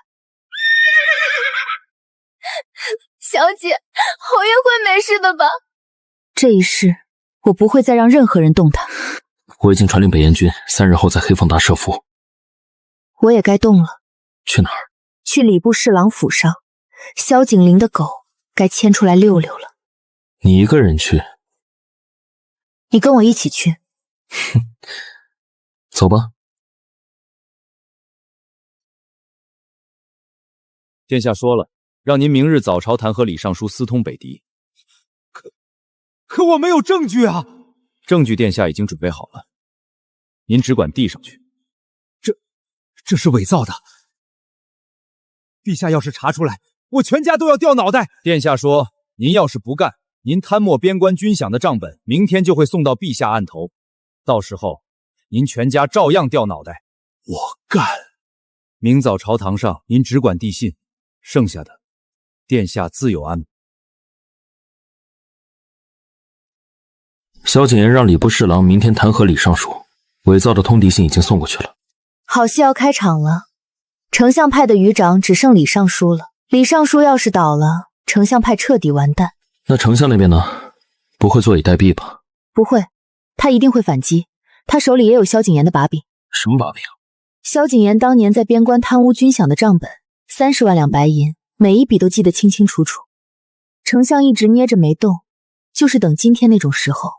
小姐，侯爷会没事的吧？这一世，我不会再让任何人动他。我已经传令北燕军3日后在黑风达设伏。我也该动了。去哪儿？去礼部侍郎府上，萧景翎的狗该牵出来溜溜了。你一个人去？你跟我一起去。走吧。殿下说了，让您明日早朝弹劾李尚书私通北狄。可我没有证据啊！证据殿下已经准备好了，您只管递上去。这是伪造的。陛下要是查出来，我全家都要掉脑袋。殿下说，您要是不干，您贪没边关军饷的账本，明天就会送到陛下案头，到时候您全家照样掉脑袋。我干！明早朝堂上，您只管递信，剩下的殿下自有安排。萧景琰让礼部侍郎明天弹劾李尚书，伪造的通敌信已经送过去了。好戏要开场了，丞相派的余长只剩李尚书了。李尚书要是倒了，丞相派彻底完蛋。那丞相那边呢？不会坐以待毙吧？不会，他一定会反击。他手里也有萧景琰的把柄。什么把柄？萧景琰当年在边关贪污军饷的账本，30万两白银，每一笔都记得清清楚楚。丞相一直捏着没动，就是等今天那种时候。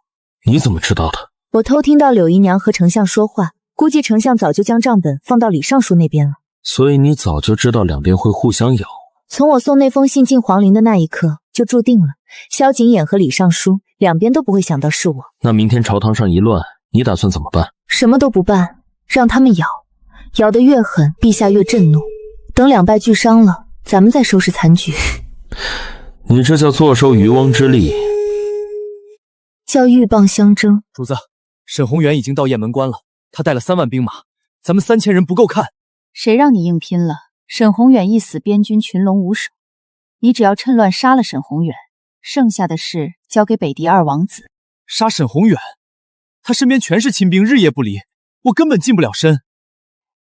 你怎么知道的？我偷听到柳姨娘和丞相说话，估计丞相早就将账本放到李尚书那边了。所以你早就知道两边会互相咬。从我送那封信进皇陵的那一刻，就注定了萧景琰和李尚书两边都不会想到是我。那明天朝堂上一乱，你打算怎么办？什么都不办，让他们咬，咬得越狠，陛下越震怒。等两败俱伤了，咱们再收拾残局。你这叫坐收渔翁之利，叫鹬蚌相争。主子，沈宏元已经到雁门关了，他带了3万兵马，咱们3000人不够看。谁让你硬拼了？沈宏远一死，边军群龙无首，你只要趁乱杀了沈宏远，剩下的事交给北狄二王子。杀沈宏远？他身边全是亲兵，日夜不离，我根本近不了身。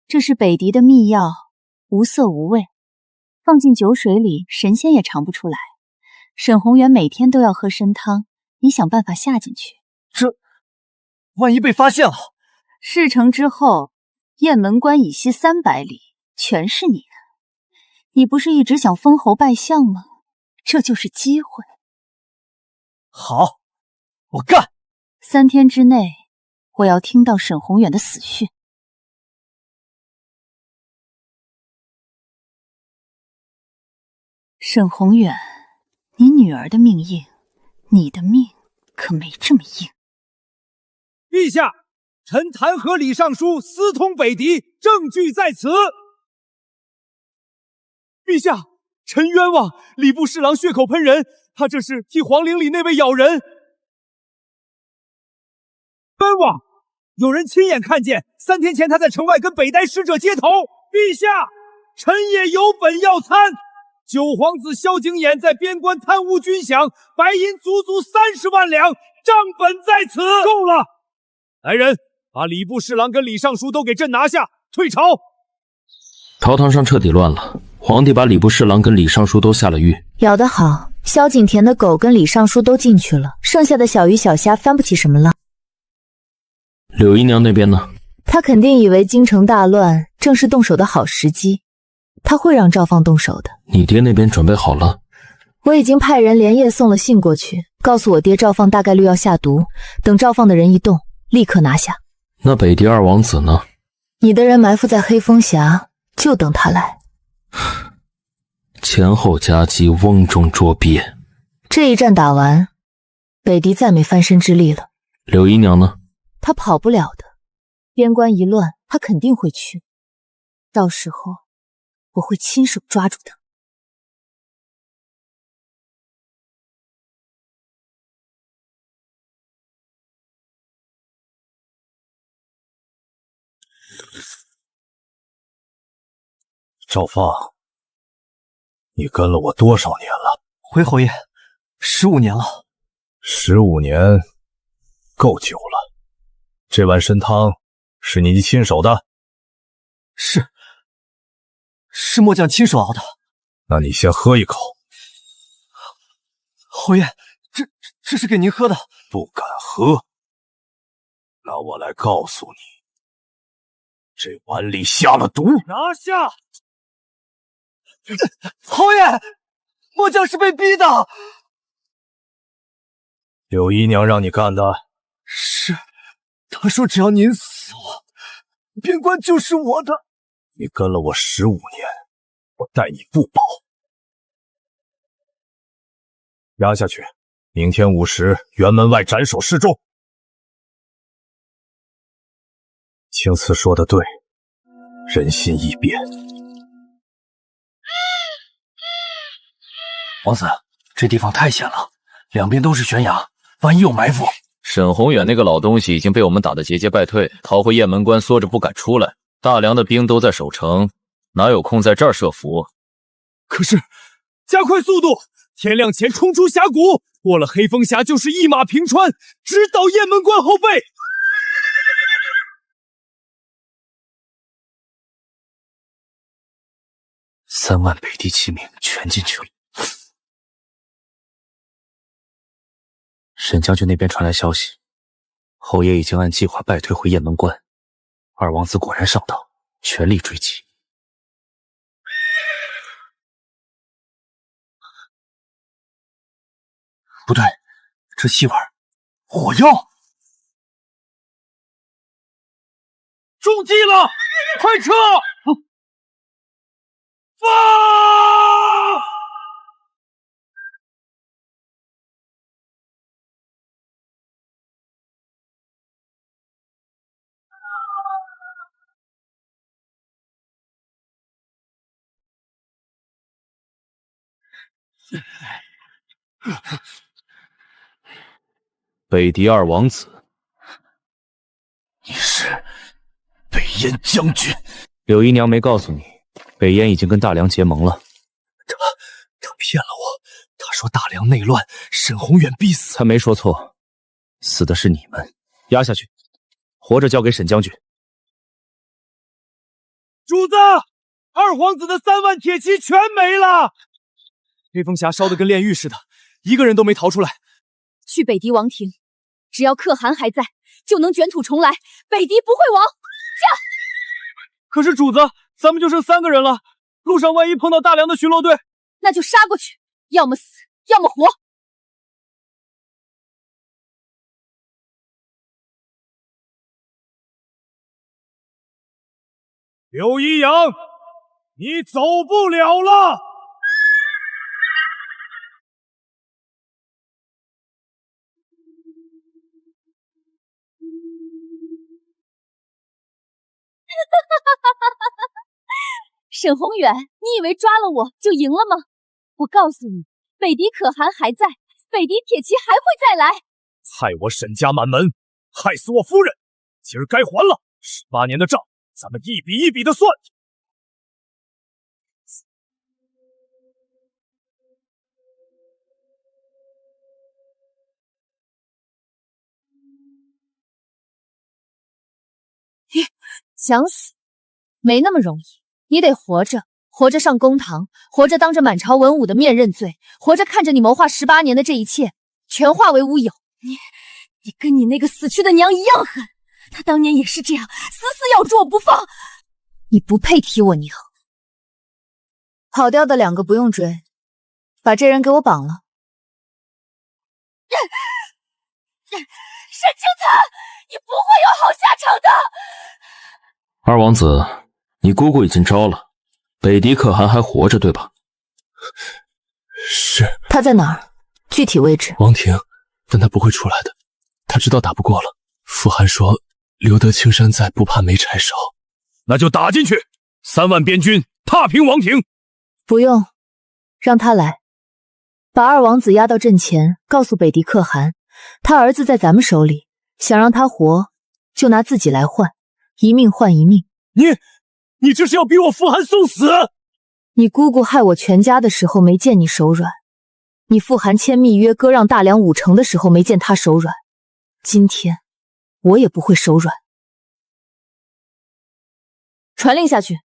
这是北狄的秘药，无色无味，放进酒水里，神仙也尝不出来。沈宏远每天都要喝参汤，你想办法下进去。这万一被发现了，事成之后，雁门关以西300里全是你的。你不是一直想封侯拜相吗？这就是机会。好，我干！3天之内，我要听到沈宏远的死讯。沈宏远，你女儿的命硬，你的命可没这么硬。陛下，臣弹劾李尚书私通北狄，证据在此。陛下，臣冤枉礼部侍郎血口喷人，他这是替皇陵里那位咬人。冤枉！有人亲眼看见3天前他在城外跟北戴使者接头。陛下，臣也有本要参。九皇子萧景琰在边关贪污军饷，白银足30万两，账本在此。够了！来人，把礼部侍郎跟李尚书都给朕拿下，退朝。朝堂上彻底乱了，皇帝把礼部侍郎跟李尚书都下了狱。咬得好，萧景田的狗跟李尚书都进去了，剩下的小鱼小虾翻不起什么浪。柳姨娘那边呢？她肯定以为京城大乱，正是动手的好时机，她会让赵放动手的。你爹那边准备好了？我已经派人连夜送了信过去，告诉我爹赵放大概率要下毒，等赵放的人一动，立刻拿下。那北狄二王子呢？你的人埋伏在黑风峡，就等他来。前后夹击，瓮中捉鳖。这一战打完，北狄再没翻身之力了。柳姨娘呢？他跑不了的，边关一乱，他肯定会去。到时候我会亲手抓住他。赵放，你跟了我多少年了？回侯爷，15年了。15年，够久了。这碗参汤是你亲手的？是末将亲手熬的。那你先喝一口。侯爷，这是给您喝的。不敢喝，那我来告诉你，这碗里下了毒。拿下！侯爷，末将是被逼的。柳姨娘让你干的？是，她说只要您死了，边关就是我的。你跟了我15年，我待你不薄。押下去，明天午时，辕门外斩首示众。青瓷说的对，人心易变。王子，这地方太险了，两边都是悬崖，万一有埋伏。沈宏远那个老东西已经被我们打得节节败退，逃回雁门关缩着不敢出来。大梁的兵都在守城，哪有空在这儿设伏？可是，加快速度，天亮前冲出峡谷，过了黑风峡就是一马平川，直捣雁门关后背。3万北地骑兵全进去了。沈将军那边传来消息，侯爷已经按计划败退回雁门关，二王子果然上道，全力追击。不对，这气味，火药！中计了，快撤！放！北狄二王子，你是北燕将军？柳姨娘没告诉你，北燕已经跟大梁结盟了。他骗了我，他说大梁内乱，沈宏远必死。他没说错，死的是你们。压下去，活着交给沈将军。主子，二皇子的3万铁骑全没了。黑风峡烧得跟炼狱似的，一个人都没逃出来。去北狄王庭，只要可汗还在，就能卷土重来，北狄不会亡。驾！可是主子，咱们就剩3个人了，路上万一碰到大梁的巡逻队，那就杀过去，要么死，要么活。刘一阳，你走不了了。沈宏远，你以为抓了我就赢了吗？我告诉你，北狄可汗还在，北狄铁骑还会再来。害我沈家满门，害死我夫人，今儿该还了。18年的账，咱们一笔一笔的算。想死没那么容易，你得活着，活着上公堂，活着当着满朝文武的面认罪，活着看着你谋划18年的这一切全化为乌有。你跟你那个死去的娘一样狠，她当年也是这样，死死咬住我不放。你不配提我娘。跑掉的2个不用追，把这人给我绑了。沈清岑，你不会有好下场的。二王子，你姑姑已经招了，北狄可汗还活着对吧？是。他在哪儿？具体位置？王庭，但他不会出来的，他知道打不过了。傅寒说留得青山在，不怕没柴烧。那就打进去，3万边军踏平王庭。不用，让他来，把二王子押到阵前，告诉北狄可汗，他儿子在咱们手里，想让他活，就拿自己来换，一命换一命。你这是要逼我傅寒送死？你姑姑害我全家的时候没见你手软，你傅寒签密约割让大梁5城的时候没见他手软，今天我也不会手软。传令下去，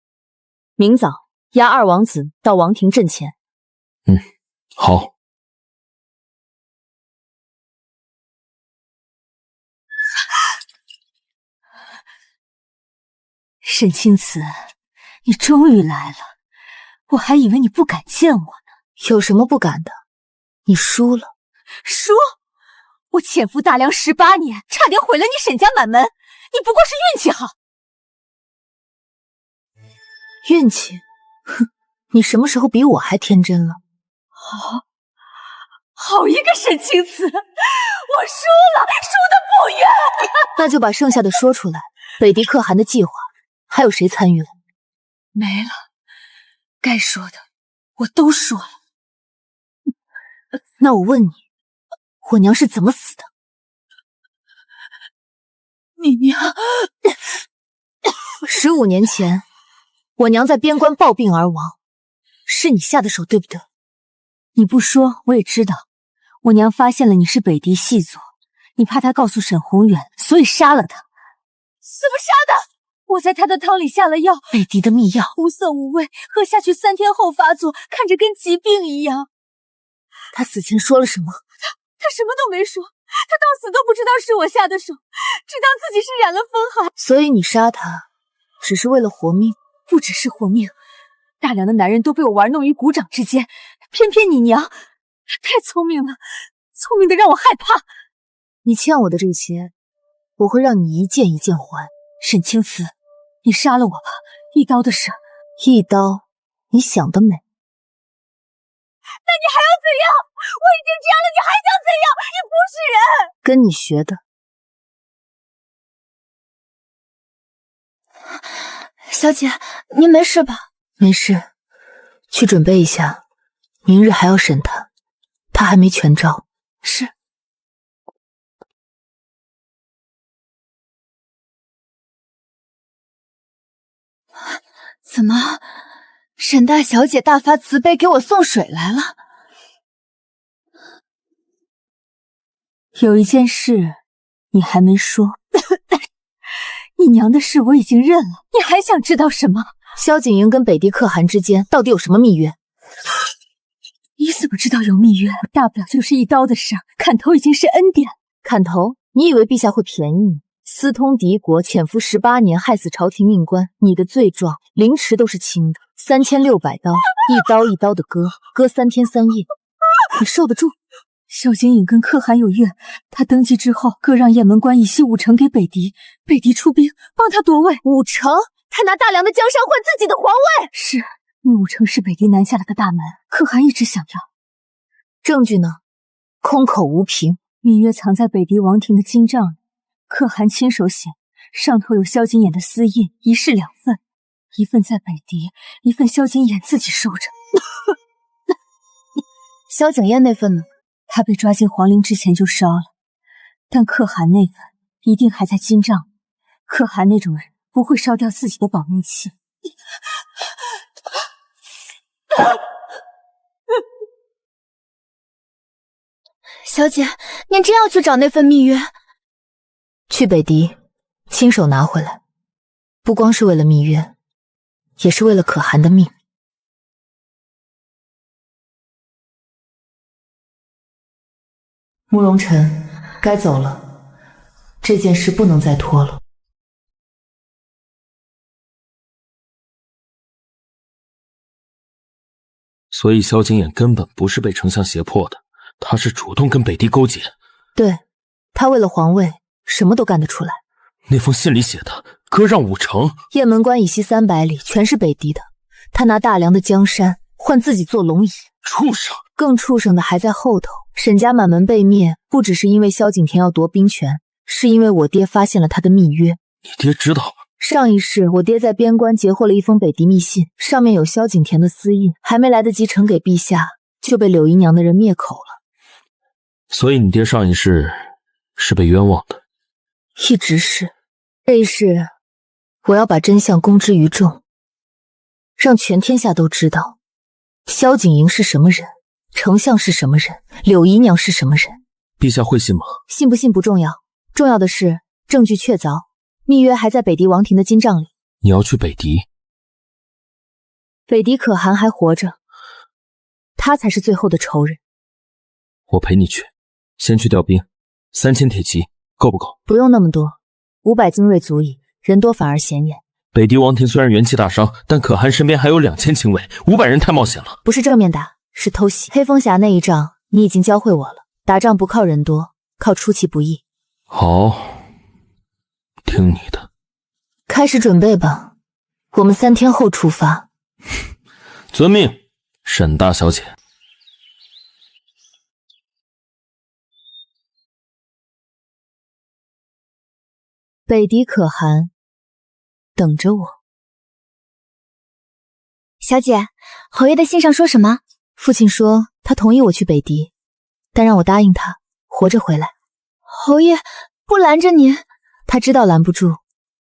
明早押二王子到王庭阵前。好。沈清慈，你终于来了，我还以为你不敢见我呢。有什么不敢的？你输了。输？我潜伏大梁18年，差点毁了你沈家满门，你不过是运气好。运气？哼，你什么时候比我还天真了？好一个沈清慈，我输了，输得不冤。那就把剩下的说出来，北狄可汗的计划还有谁参与了？没了，该说的我都说了。那我问你，我娘是怎么死的？你娘15年前，我娘在边关暴病而亡，是你下的手，对不对？你不说我也知道，我娘发现了你是北狄细作，你怕她告诉沈宏远，所以杀了她。怎么杀的？我在她的汤里下了药，北狄的秘药，无色无味，喝下去3天后发作，看着跟疾病一样。她死前说了什么？她什么都没说，她到死都不知道是我下的手，只当自己是染了风寒。所以你杀她，只是为了活命？不只是活命，大梁的男人都被我玩弄于股掌之间，偏偏你娘太聪明了，聪明的让我害怕。你欠我的这些，我会让你一件一件还。沈清慈，你杀了我吧，一刀的事，一刀，你想得美。那你还要怎样？我已经这样了，你还想怎样？你不是人！跟你学的。小姐，您没事吧？没事，去准备一下，明日还要审他，他还没全招。是。怎么，沈大小姐大发慈悲给我送水来了？有一件事你还没说。你娘的事我已经认了，你还想知道什么？萧景莹跟北狄可汗之间到底有什么密约？你怎么知道有密约？大不了就是一刀的事，砍头已经是恩典。砍头？你以为陛下会便宜你？私通敌国，潜伏18年，害死朝廷命官，你的罪状凌迟都是轻的，3600刀，一刀一刀的割3天3夜，你受得住？萧景颖跟可汗有怨，他登基之后，各让雁门关以西5城给北狄，北狄出兵帮他夺位。5城？他拿大梁的江山换自己的皇位？是，那5城是北狄南下了的大门，可汗一直想要。证据呢？空口无凭。密约藏在北狄王庭的金帐里，可汗亲手写，上头有萧景琰的私印，一式2份，一份在北狄，一份萧景琰自己收着。萧景琰那份呢？他被抓进皇陵之前就烧了，但可汗那份一定还在金帐里。可汗那种人不会烧掉自己的保命器。小姐，您真要去找那份密约？去北狄，亲手拿回来，不光是为了密约，也是为了可汗的命。慕容晨，该走了，这件事不能再拖了。所以萧景琰根本不是被丞相胁迫的，他是主动跟北狄勾结。对，他为了皇位，什么都干得出来。那封信里写的割让5城，雁门关以西300里全是北狄的，他拿大梁的江山换自己做龙椅。畜生！更畜生的还在后头。沈家满门被灭，不只是因为萧景田要夺兵权，是因为我爹发现了他的密约。你爹知道？上一世我爹在边关截获了一封北狄密信，上面有萧景田的私印，还没来得及呈给陛下，就被柳姨娘的人灭口了。所以你爹上一世是被冤枉的。一直是。这一世我要把真相公之于众，让全天下都知道萧景莹是什么人，丞相是什么人，柳姨娘是什么人。陛下会信吗？信不信不重要，重要的是证据确凿，密约还在北狄王庭的金帐里。你要去北狄？北狄可汗还活着，他才是最后的仇人。我陪你去，先去调兵，3000铁骑够不够？不用那么多，500精锐足矣，人多反而显眼。北狄王庭虽然元气大伤，但可汗身边还有2000精卫，500人太冒险了。不是正面打，是偷袭。黑风峡那一仗你已经教会我了，打仗不靠人多，靠出其不意。好，听你的。开始准备吧，我们3天后出发。遵命，沈大小姐。北狄可汗等着我。小姐，侯爷的信上说什么？父亲说他同意我去北狄，但让我答应他活着回来。侯爷不拦着您，他知道拦不住，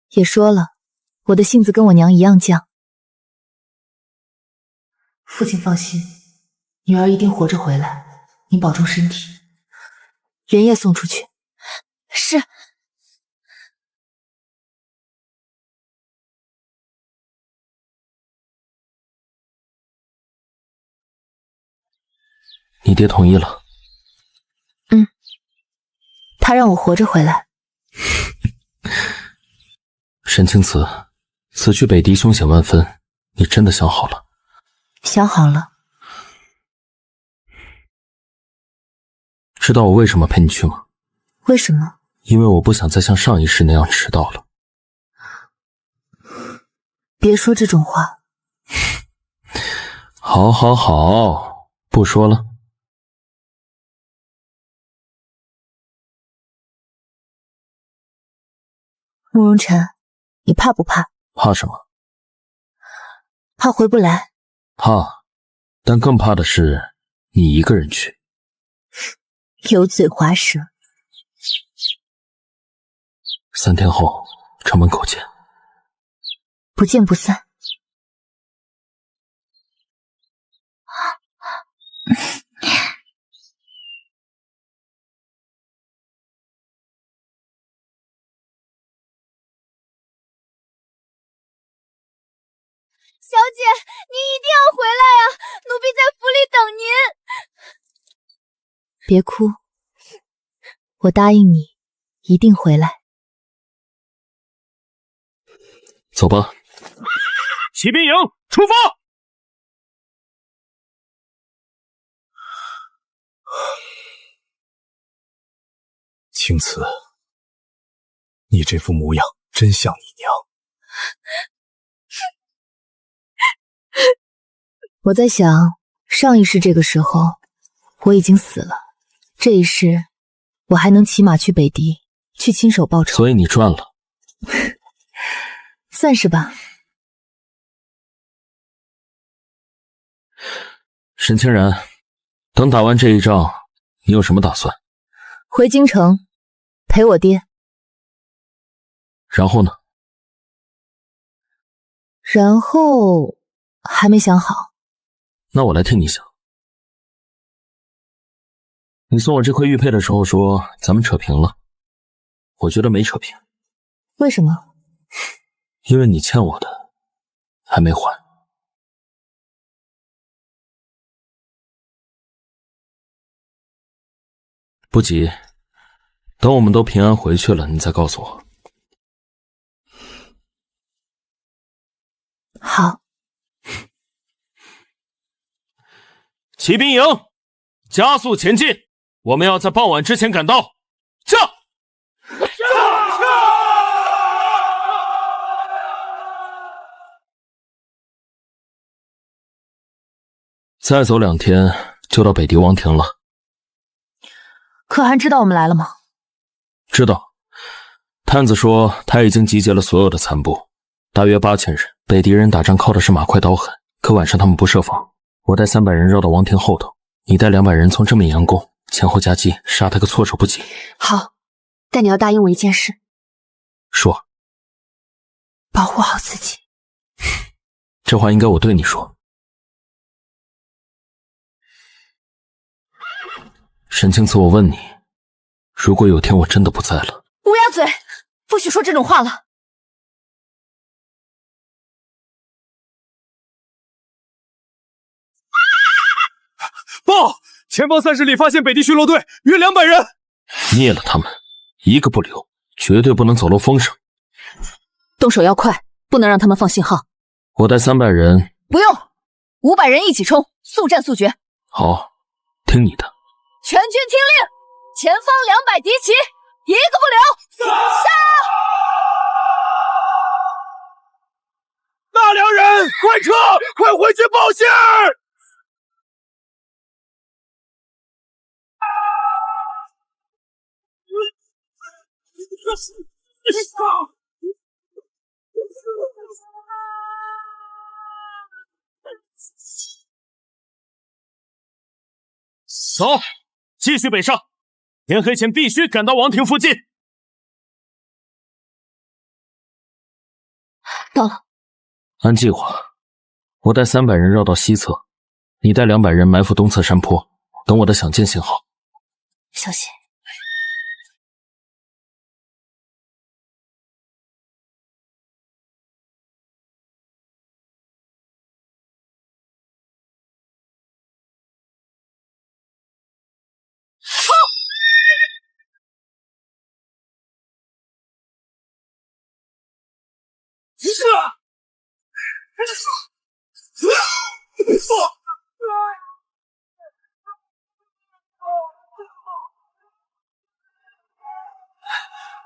也说了我的性子跟我娘一样犟。父亲放心，女儿一定活着回来，你保重身体。连夜送出去。是。你爹同意了？他让我活着回来。沈清慈，此去北狄凶险万分，你真的想好了？想好了。知道我为什么陪你去吗？为什么？因为我不想再像上一世那样迟到了。别说这种话。好，好，好，不说了。慕容晨，你怕不怕？怕什么？怕回不来。怕，但更怕的是你一个人去。油嘴滑舌。3天后，城门口见。不见不散。小姐，您一定要回来啊！奴婢在府里等您。别哭，我答应你，一定回来。走吧。骑兵营出发！青瓷，你这副模样真像你娘。我在想，上一世这个时候我已经死了，这一世我还能骑马去北狄，去亲手报仇。所以你赚了。算是吧。沈清然，等打完这一仗，你有什么打算？回京城陪我爹。然后呢？然后还没想好。那我来替你想。你送我这块玉佩的时候说咱们扯平了，我觉得没扯平。为什么？因为你欠我的还没还。不急，等我们都平安回去了，你再告诉我。好。骑兵营，加速前进！我们要在傍晚之前赶到。驾！再走2天就到北狄王庭了。可汗知道我们来了吗？知道。探子说他已经集结了所有的残部，大约8000人。北狄人打仗靠的是马快刀狠，可晚上他们不设防。我带300人绕到王庭后头，你带200人从正面佯攻，前后夹击，杀他个措手不及。好，但你要答应我一件事。说。保护好自己。这话应该我对你说。沈清慈，我问你，如果有天我真的不在了，乌鸦嘴，不许说这种话了。报！前方30里发现北狄巡逻队，约200人。灭了他们，一个不留，绝对不能走漏风声。动手要快，不能让他们放信号。我带300人。不用，500人一起冲，速战速决。好，听你的。全军听令，前方200敌骑，一个不留。杀！大梁人，快撤！快回去报信儿！走，继续北上，天黑前必须赶到王庭附近。到了。按计划，我带300人绕到西侧，你带200人埋伏东侧山坡，等我的响箭信号。小心。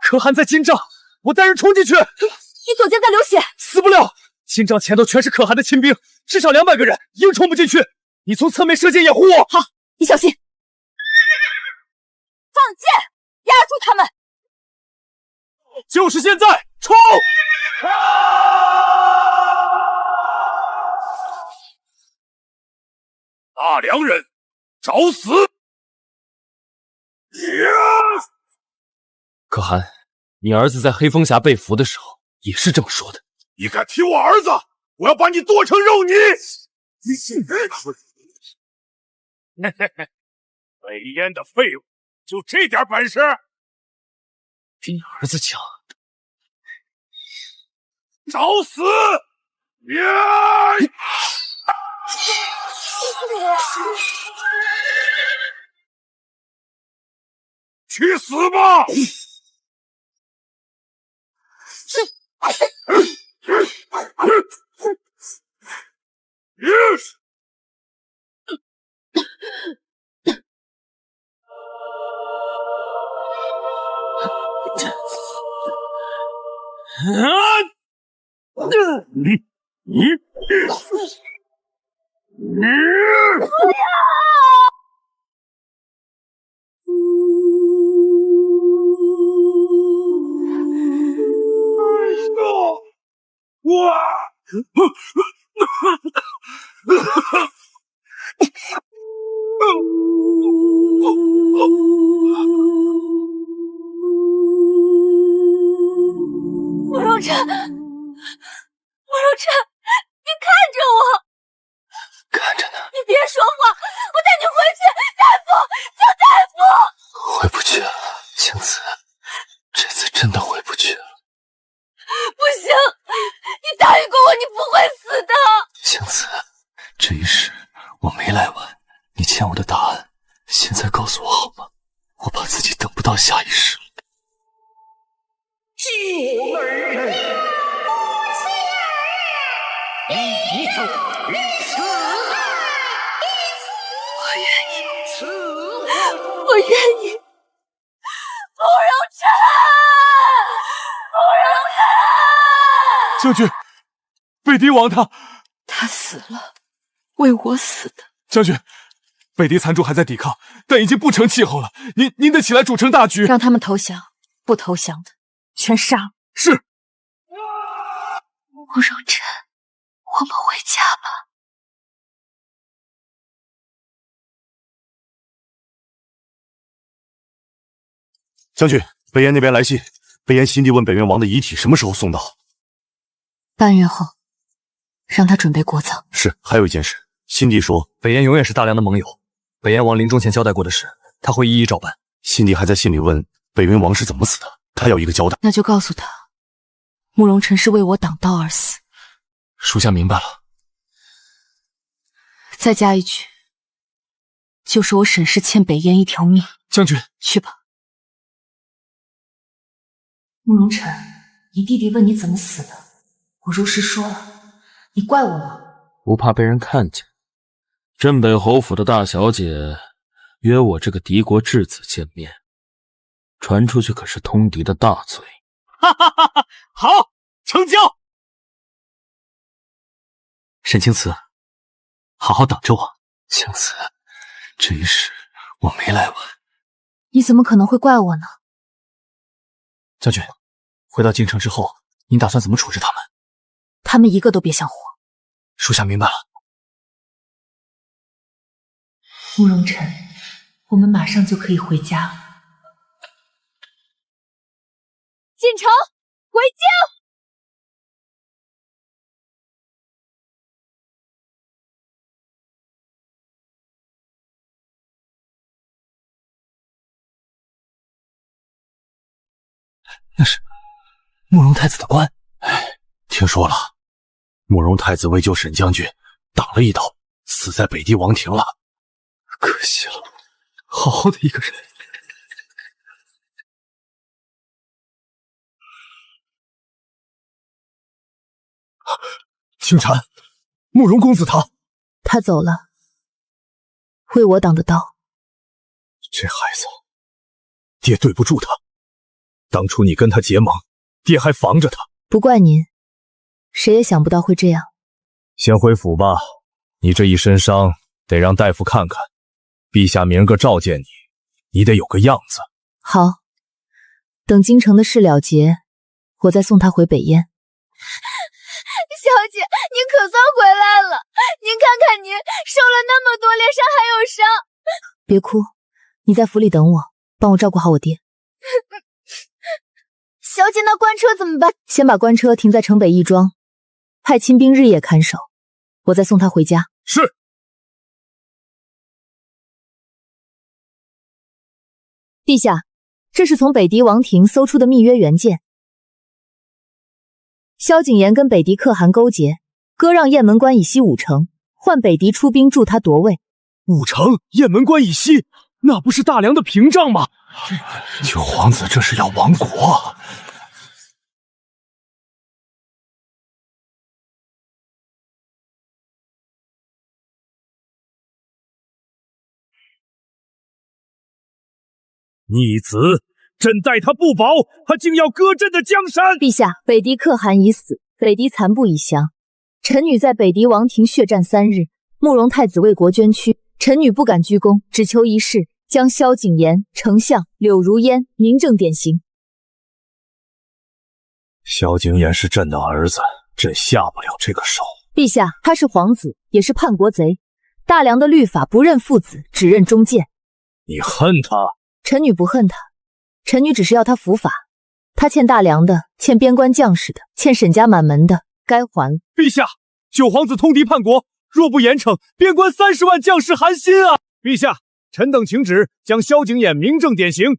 可汗在金帐，我带人冲进去。你左肩在流血，死不了。金帐前头全是可汗的亲兵，至少200个人，硬冲不进去。你从侧面射箭掩护我。好，你小心。放箭，压住他们。就是现在，冲！大梁人，找死！可汗，你儿子在黑风峡被俘的时候也是这么说的。你敢踢我儿子，我要把你剁成肉泥！北燕的废物，就这点本事？比你儿子强。找死！去死吧！慕容晨，慕容晨，你看着我，看着呢。你别说话，我带你回去。大夫，叫大夫。回不去了，青子，这次真的回不去了。不行，你答应过我，你不会死的。青子，这一世我没来完，你欠我的答案，现在告诉我好吗？我怕自己等不到下一世了。我愿意，慕容晨，慕容晨。将军，北狄王他死了，为我死的。将军，北狄残主还在抵抗，但已经不成气候了。您得起来主持大局，让他们投降，不投降的全杀了。是。慕容晨，我们回家吧。将军，北燕那边来信，北燕新帝问北元王的遗体什么时候送到？半月后，让他准备国葬。是，还有一件事，新帝说北燕永远是大梁的盟友，北燕王临终前交代过的事，他会一一照办。新帝还在信里问北元王是怎么死的，他要一个交代。那就告诉他，慕容晨是为我挡刀而死。属下明白了。再加一句，就是我沈氏欠北燕一条命。将军，去吧。慕容晨，你弟弟问你怎么死的，我如实说了，你怪我吗？不怕被人看见。镇北侯府的大小姐约我这个敌国质子见面，传出去可是通敌的大罪。哈哈哈哈！好，成交。沈青瓷，好好等着我。青瓷，这一世我没来完。你怎么可能会怪我呢？将军，回到京城之后，您打算怎么处置他们？他们一个都别想活。属下明白了。慕容晨，我们马上就可以回家。进城，回京。那是慕容太子的官。听说了，慕容太子为救沈将军，挡了一刀，死在北狄王庭了。可惜了，好好的一个人。青蝉，慕容公子他走了，为我挡的刀。这孩子，爹对不住他。当初你跟他结盟，爹还防着他。不怪您，谁也想不到会这样。先回府吧，你这一身伤得让大夫看看，陛下明个召见你，你得有个样子。好，等京城的事了结，我再送他回北燕。小姐，您可算回来了！您看看您受了那么多，脸上还有伤。别哭，你在府里等我，帮我照顾好我爹。小姐，那官车怎么办？先把官车停在城北义庄，派亲兵日夜看守，我再送他回家。是。陛下，这是从北狄王庭搜出的密约原件。萧景琰跟北狄可汗勾结，割让雁门关以西5城，换北狄出兵助他夺位。5城，雁门关以西，那不是大梁的屏障吗？九皇子这是要亡国。逆子，朕待他不保，他竟要割朕的江山！陛下，北狄可汗已死，北狄残部已降。臣女在北狄王庭血战3日，慕容太子为国捐躯，臣女不敢居功，只求一事，将萧景琰、丞相柳如烟明正典刑。萧景琰是朕的儿子，朕下不了这个手。陛下，他是皇子，也是叛国贼。大梁的律法不认父子，只认忠谏。你恨他？臣女不恨他，臣女只是要他伏法。他欠大梁的，欠边关将士的，欠沈家满门的，该还了。陛下，九皇子通敌叛国，若不严惩，边关30万将士寒心啊！陛下，臣等请旨，将萧景琰明正典刑。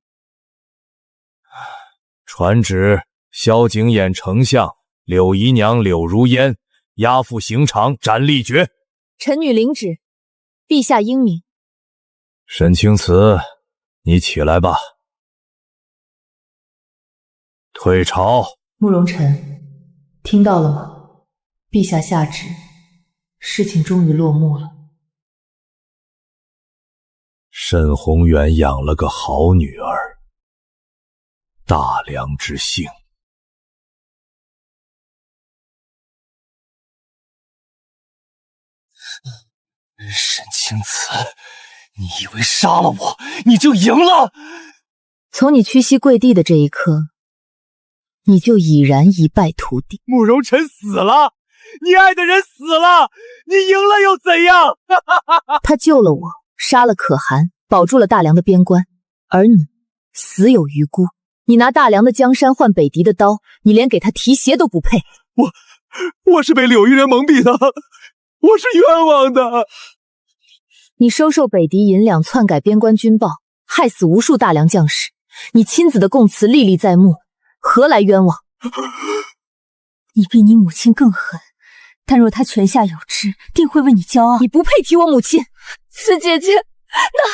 传旨，萧景琰丞相、柳姨娘柳如烟押赴刑场斩立决。臣女领旨。陛下英明。沈清慈，你起来吧。退朝。慕容晨，听到了吗？陛下下旨，事情终于落幕了。沈宏远养了个好女儿，大梁之幸。沈清慈，你以为杀了我你就赢了？从你屈膝跪地的这一刻，你就已然一败涂地。慕容晨死了，你爱的人死了，你赢了又怎样？他救了我，杀了可汗，保住了大梁的边关，而你死有余辜。你拿大梁的江山换北狄的刀，你连给他提鞋都不配。我是被柳玉人蒙蔽的，我是冤枉的。你收受北狄银两，篡改边关军报，害死无数大梁将士，你亲子的供词历历在目，何来冤枉？你比你母亲更狠，但若她泉下有知，定会为你骄傲。你不配提我母亲。慈姐姐，那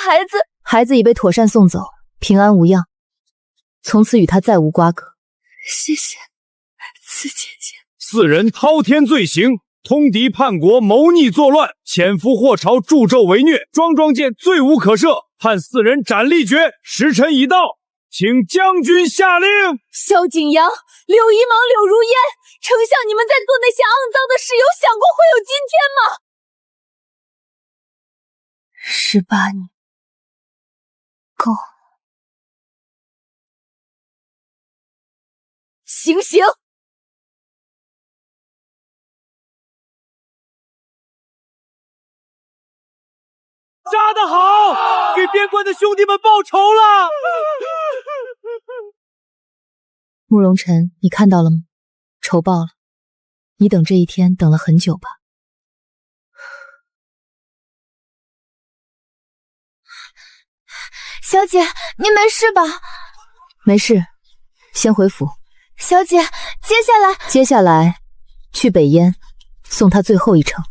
孩子已被妥善送走，平安无恙，从此与他再无瓜葛。谢谢慈姐姐。4人滔天罪行，通敌叛国，谋逆作乱，潜伏祸朝，助纣为虐，桩桩见罪无可赦，判4人斩立决。时辰已到，请将军下令。萧景阳、柳姨芒、柳如烟，丞相，你们在做那些肮脏的事，有想过会有今天吗？18年，够了。行刑！杀得好，给边关的兄弟们报仇了！慕容晨，你看到了吗？仇报了。你等这一天等了很久吧？小姐，你没事吧？没事，先回府。小姐，接下来去北燕，送他最后一程。